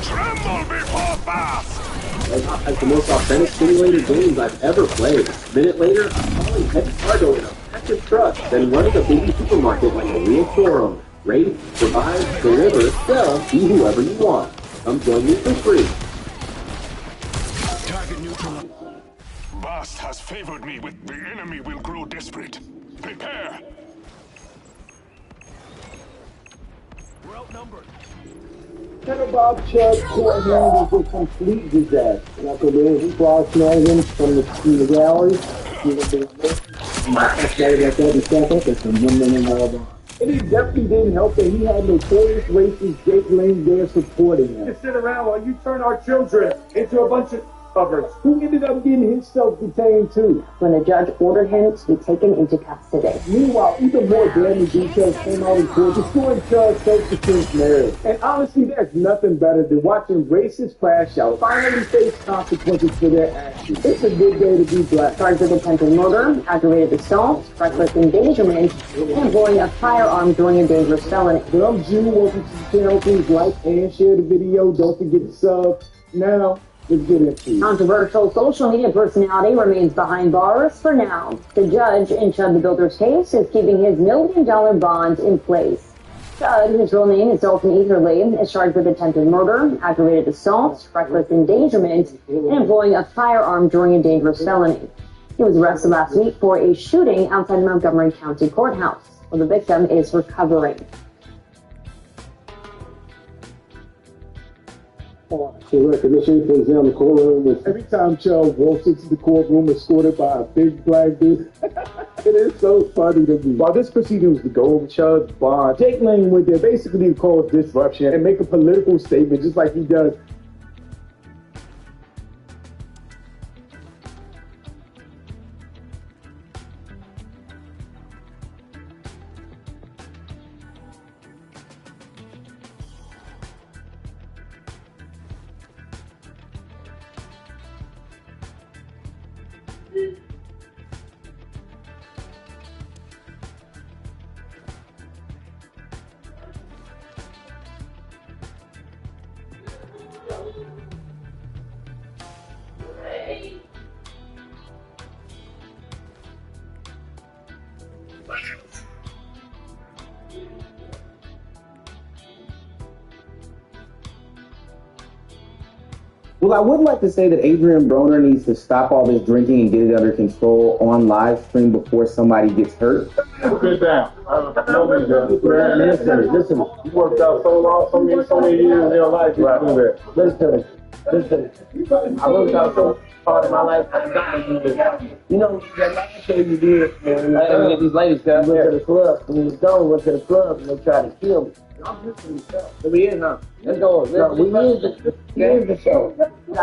Tremble before fast! Like the most authentic simulator games I've ever played. A minute later, I'm hauling heavy cargo in a package truck, then running a busy supermarket like a real showroom. Rate, survive, deliver, sell, be whoever you want. Come join me for free. Target neutral. Bast has favored me with the enemy will grow desperate. Prepare! We're outnumbered. Kenner Bob Chubb court handles a complete disaster. Like a man, he brought shenanigans from the gallery. My started like that in second, and some women in all that. And it definitely didn't help that he had notorious racist Jake Lane there supporting him. To sit around while you turn our children into a bunch of covers. Who ended up getting himself detained too, when the judge ordered him to be taken into custody. Meanwhile, even more damning details came out in court, destroying Chubb's self-defense narrative. And honestly, there's nothing better than watching racists crash out, finally face consequences for their actions. It's a good day to be black. Charged with attempted murder, aggravated assault, reckless endangerment, and employing a firearm during a dangerous felony. Well, Jew, welcome to the channel. Please like and share the video. Don't forget to sub. Now, let's get into it. Controversial social media personality remains behind bars for now. The judge in Chud the Builder's case is keeping his $1 million bond in place. Chud, whose real name is Dalton Etherly, is charged with attempted murder, aggravated assault, reckless endangerment, and employing a firearm during a dangerous felony. He was arrested last week for a shooting outside the Montgomery County Courthouse, where the victim is recovering. So recognition goes down the courtroom with every time Chubb walks into the courtroom escorted by a big black dude. It is so funny to me. While this proceeding was to go over Chubb's bond, Jake Lane went there basically to cause disruption and make a political statement just like he does. Well, I would like to say that Adrian Broner needs to stop all this drinking and get it under control on live stream before somebody gets hurt. Sit down. No, listen, you worked out so long, so many years in your life, you do that. Listen. I worked out so hard in my life, I gotta do this. You know, that last day you did, man. I gotta get these ladies, guys. We went to the club. When we was done, we went to the club and they tried to kill me. I'm listening to stuff. So we in, huh? Let's go. We in the show.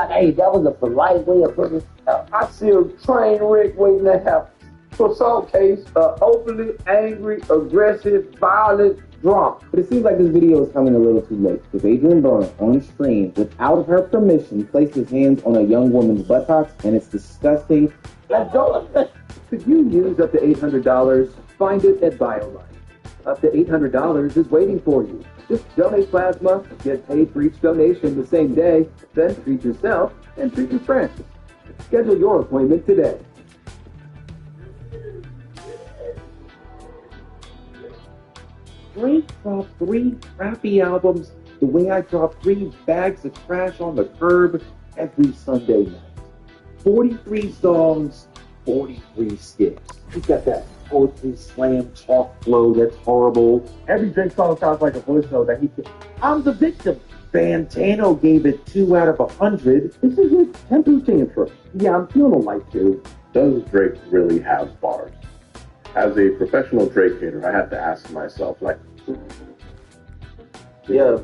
Hey, that was a polite way of putting it out. I see a train wreck waiting to happen. For some case, openly angry, aggressive, violent, drunk. But it seems like this video is coming a little too late because Adrian Broner on stream, without her permission, placed his hands on a young woman's buttocks, and it's disgusting. Let's go. Could you use up to $800? Find it at BioLife. Up to $800 is waiting for you. Just donate plasma, get paid for each donation the same day, then treat yourself and treat your friends. Schedule your appointment today. Drake dropped 3 crappy albums the way I drop 3 bags of trash on the curb every Sunday night. 43 songs, 43 skips. He's got that poetry slam talk flow that's horrible. Every Drake song sounds like a voice note that he can. I'm the victim. Fantano gave it 2 out of 100. This is a temper tantrum. Yeah, I'm feeling a light too. Does Drake really have bars? As a professional Drake hater, I have to ask myself, like, yeah.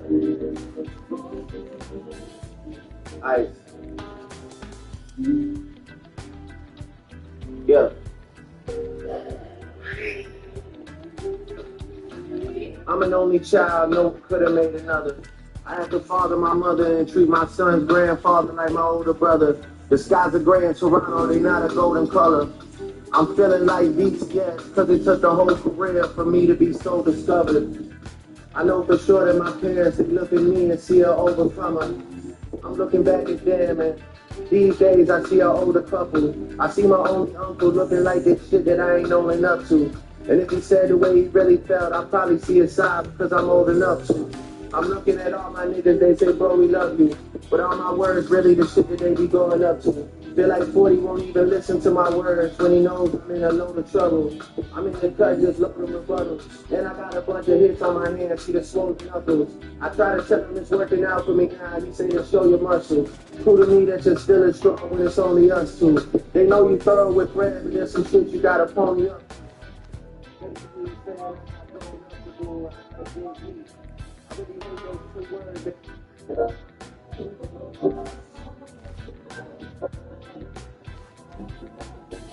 Ice. Yeah. I'm an only child, no one could have made another. I had to father my mother and treat my son's grandfather like my older brother. The skies are gray in Toronto, they not a golden color. I'm feeling like BTS, cause it took the whole career for me to be so discovered. I know for sure that my parents, they look at me and see an overcomer. I'm looking back at them and these days I see an older couple. I see my only uncle looking like this shit that I ain't owning up to. And if he said the way he really felt, I'll probably see his side because I'm old enough to. I'm looking at all my niggas, they say, bro, we love you. But all my words, really the shit that they be going up to. Feel like 40 won't even listen to my words when he knows I'm in a load of trouble. I'm in the cut, just looking rebuttal. And I got a bunch of hits on my hands, see the swollen knuckles. I try to tell him it's working out for me now, he say to show your muscles. Prove to me that you're still as strong when it's only us two. They know you thorough with bread, but there's some shit you gotta pony up.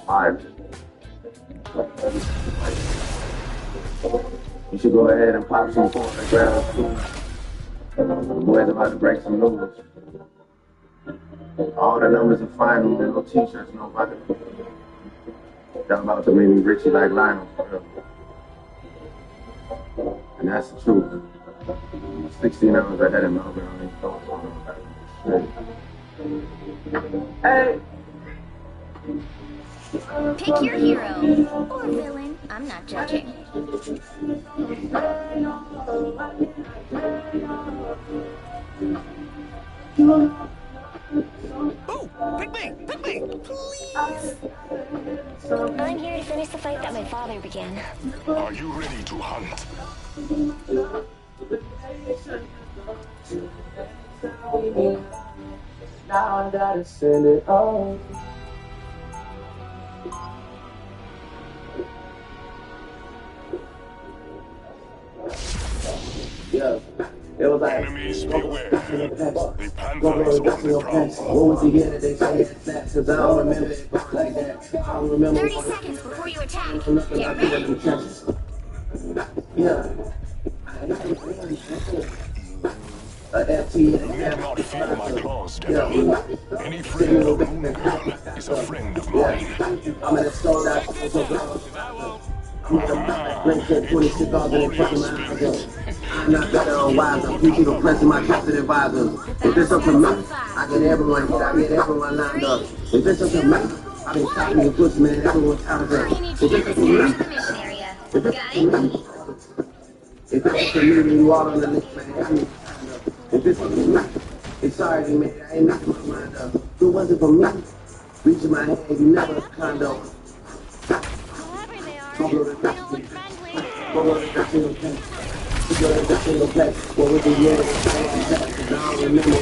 Alright. You should go ahead and pop some corn and grab some food. The boys about to break some noodles. All the numbers are fine, no t-shirts, no bucket. Y'all about to make me Richie like Lionel, for real. And that's the truth. 16 hours ahead of Melbourne, I ain't going to Hey! Pick your hero or villain. I'm not judging. Ooh, pick me, please. I'm here to finish the fight that my father began. Are you ready to hunt? Now I gotta send it home. Yeah. It was like, enemies beware. The panther is on the prowl. what was he getting? They say it's that, cause I don't remember it going like that. I don't remember 30 seconds before you attack. Get ready. Yeah. You need not fear my claws, devil. Any friend of Moon Girl is a friend of mine. I'm gonna slow that. I'm not better or wiser. People are pressing my trusted advisors. If it's up to me, I get everyone lined up. If it's up to me, I've been shouting and pushing, man. Everyone's out of there. If it's up to me, if it's up to me, you all on the list, man. If it's up to me, It's sorry, man. I ain't making my mind up. If it wasn't for me, reaching my hand, you never condo. Whoever they are, they don't look friendly. What was the year that I don't remember.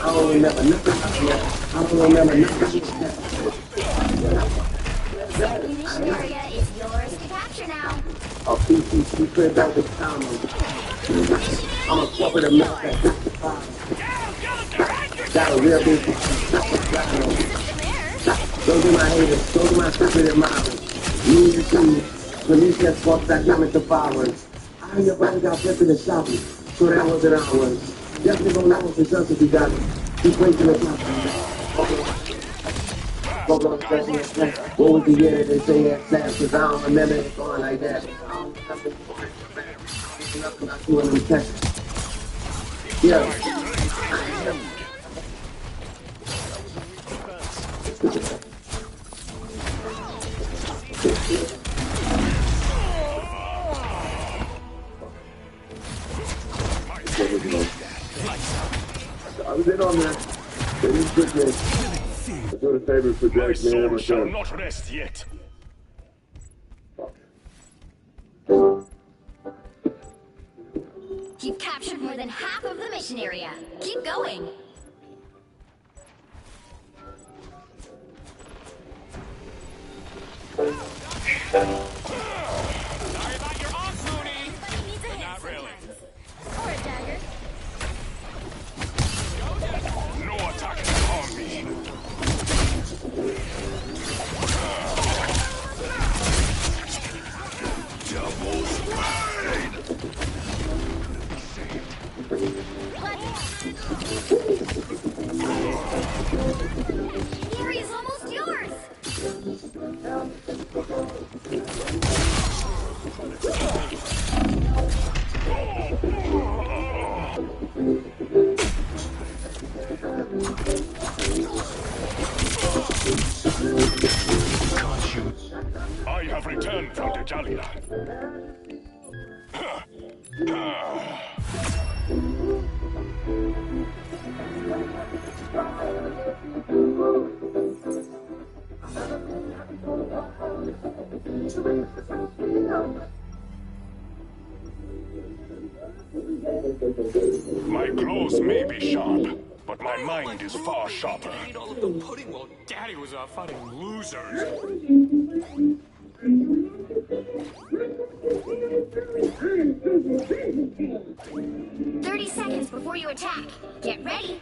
I don't remember nothing. I don't remember nothing. The mission area is yours to capture now. A PCC crib out the town. I'm a corporate American. Got a real big those are my haters, those are my secret admirers. Me and you, police that fuck that coming to flowers. I heard your brother got flipped in the shower, so that wasn't ours. Definitely don't know if it's us if you got it. Keep waiting to come. What was the year that they say that sad? Cause I don't remember it going like that. I don't remember nothing about doing them tests. Yeah. I was in on that. They didn't quit this. I do a favor for My Jack, man. soul shall not rest yet. You've captured more than half of the mission area. Keep going. Sorry about your arm, Mooney. Everybody needs a hand sometimes. Or a dagger. No attack can harm me. Double The area is almost yours. I have returned from Dejalia. My claws may be sharp, but my mind is far sharper. Ate all of the pudding while Daddy was out fighting losers. 30 seconds before you attack. Get ready.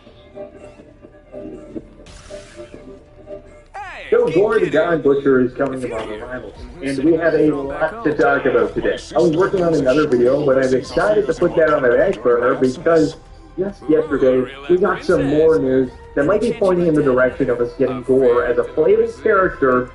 Joe Gore, the Giant Butcher, is coming to my rivals, and we have a lot to talk about today. I was working on another video, but I decided to put that on the back burner because just yesterday we got some more news that might be pointing in the direction of us getting Gore as a playable character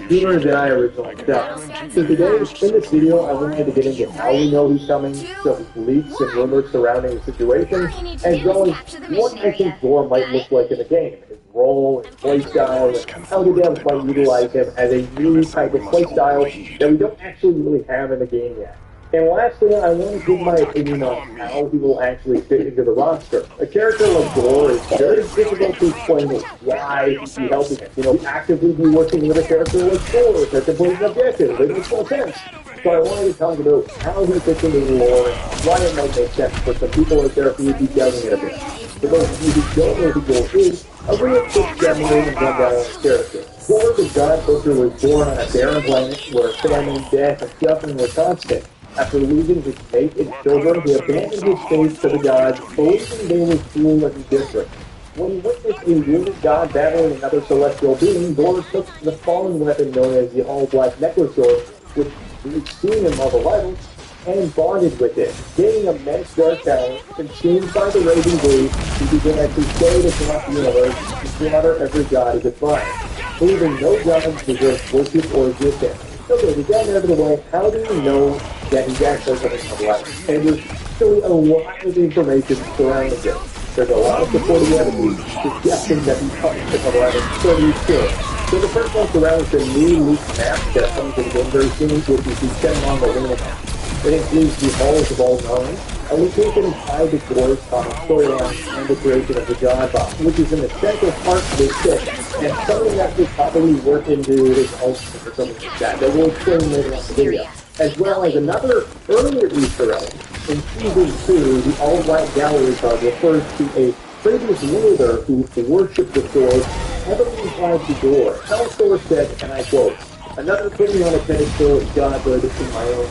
sooner than I originally thought. So today, in this video, I wanted to get into how we know he's coming, some leaks and rumors surrounding the situation, as well as what I think Gore might look like in the game, his role and playstyle, and how the devs might utilize him as a new type of playstyle that we don't actually really have in the game yet. And lastly, I want to give my opinion on how he will actually fit into the roster. A character like Gore is very difficult to explain why he helping, actively be working with a character like Gore to complete an objective. It makes no sense. So I wanted to talk about how he fits into the lore and why it might make sense for some people out there who would be doubting it a bit. For those of you who don't know who Gore is, a real quick demo and rundown of his character. Gore the Giant Butcher was born on a barren planet where famine, death, and suffering were constant. After losing his mate and children, he abandoned his faith to the gods, believing they were cruel and indifferent. When he witnessed a wounded god battling another celestial being, Gore took the fallen weapon known as the All-Black Necklace Sword, which we've seen in Marvel Rivals, and bonded with it. Gaining immense dark talent, consumed by the raging grief, he began a crusade across the universe to slaughter every god he could find, believing no gods deserved worship or existence. Okay, we got out of the way. How do we know that he's actually coming from life? And there's still a lot of information surrounding it. There's a lot of supporting evidence suggesting that he's coming from life, so he's still. So the first one surrounds the new leaked map that comes in the game very soon, which is the Shenlong Arena map. It includes the halls of all knowledge, and we take it inside the Gore's comic storyline and the creation of the God Box, which is an essential part of this ship, and something that will probably work into his ultimate or something like that we'll explain later on the video. As well as another earlier Easter egg. In Season 2, the all-white gallery card refers to a previous wielder who worshipped the sword, heavily implied the door. Hellstor said, and I quote, "Another put me on a pedestal is godhood in my own."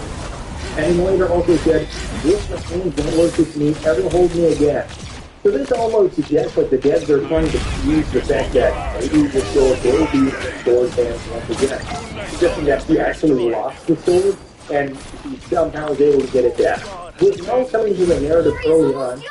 And he later also said, "This machine don't worship me, ever hold me again." So this almost suggests that the devs are trying to use the fact that maybe the sword will be in the sword hands once again. Suggesting that he actually lost the sword, and he somehow was able to get it back. With Mel coming to the narrative early on,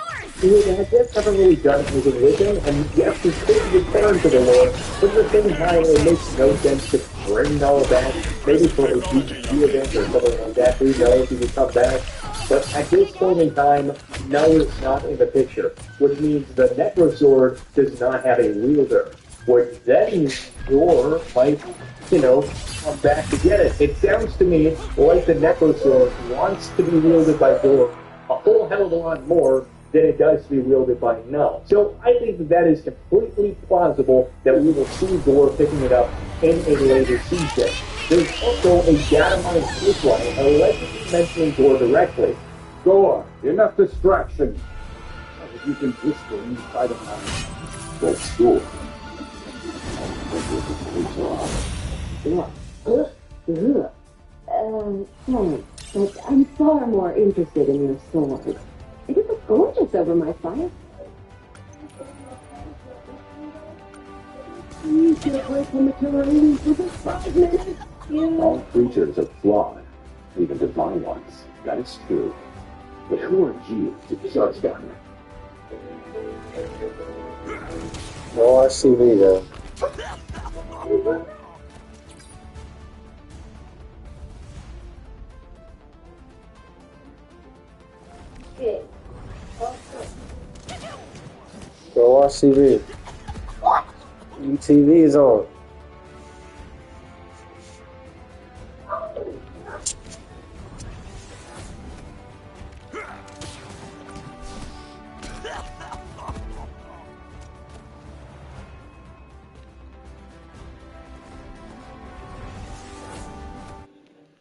the devs haven't really done anything with him, and yes, he could return to the lore, but at the same time, it makes no sense to bring Mel back, maybe for a PvP event or something like that. Who knows, he could come back. But at this point in time, Mel is not in the picture, which means the Necrosword does not have a wielder, which then means Gore might, come back to get it. It sounds to me like the Necrosword wants to be wielded by Gore a whole hell of a lot more than it does to be wielded by Mel. So I think that is completely plausible that we will see Gore picking it up in a later season. There's also a data mine pipeline allegedly mentioning Gore directly. Gore, enough distraction. You can whisper inside of mine. That's Gore. Thanks, but I'm far more interested in your sword. It is gorgeous over my fire. You get away from the terrain for just 5 minutes. All creatures are flawed, even divine ones. That is true. But who are you to judge them? Oh, I see me though. Go watch TV. UTV is on.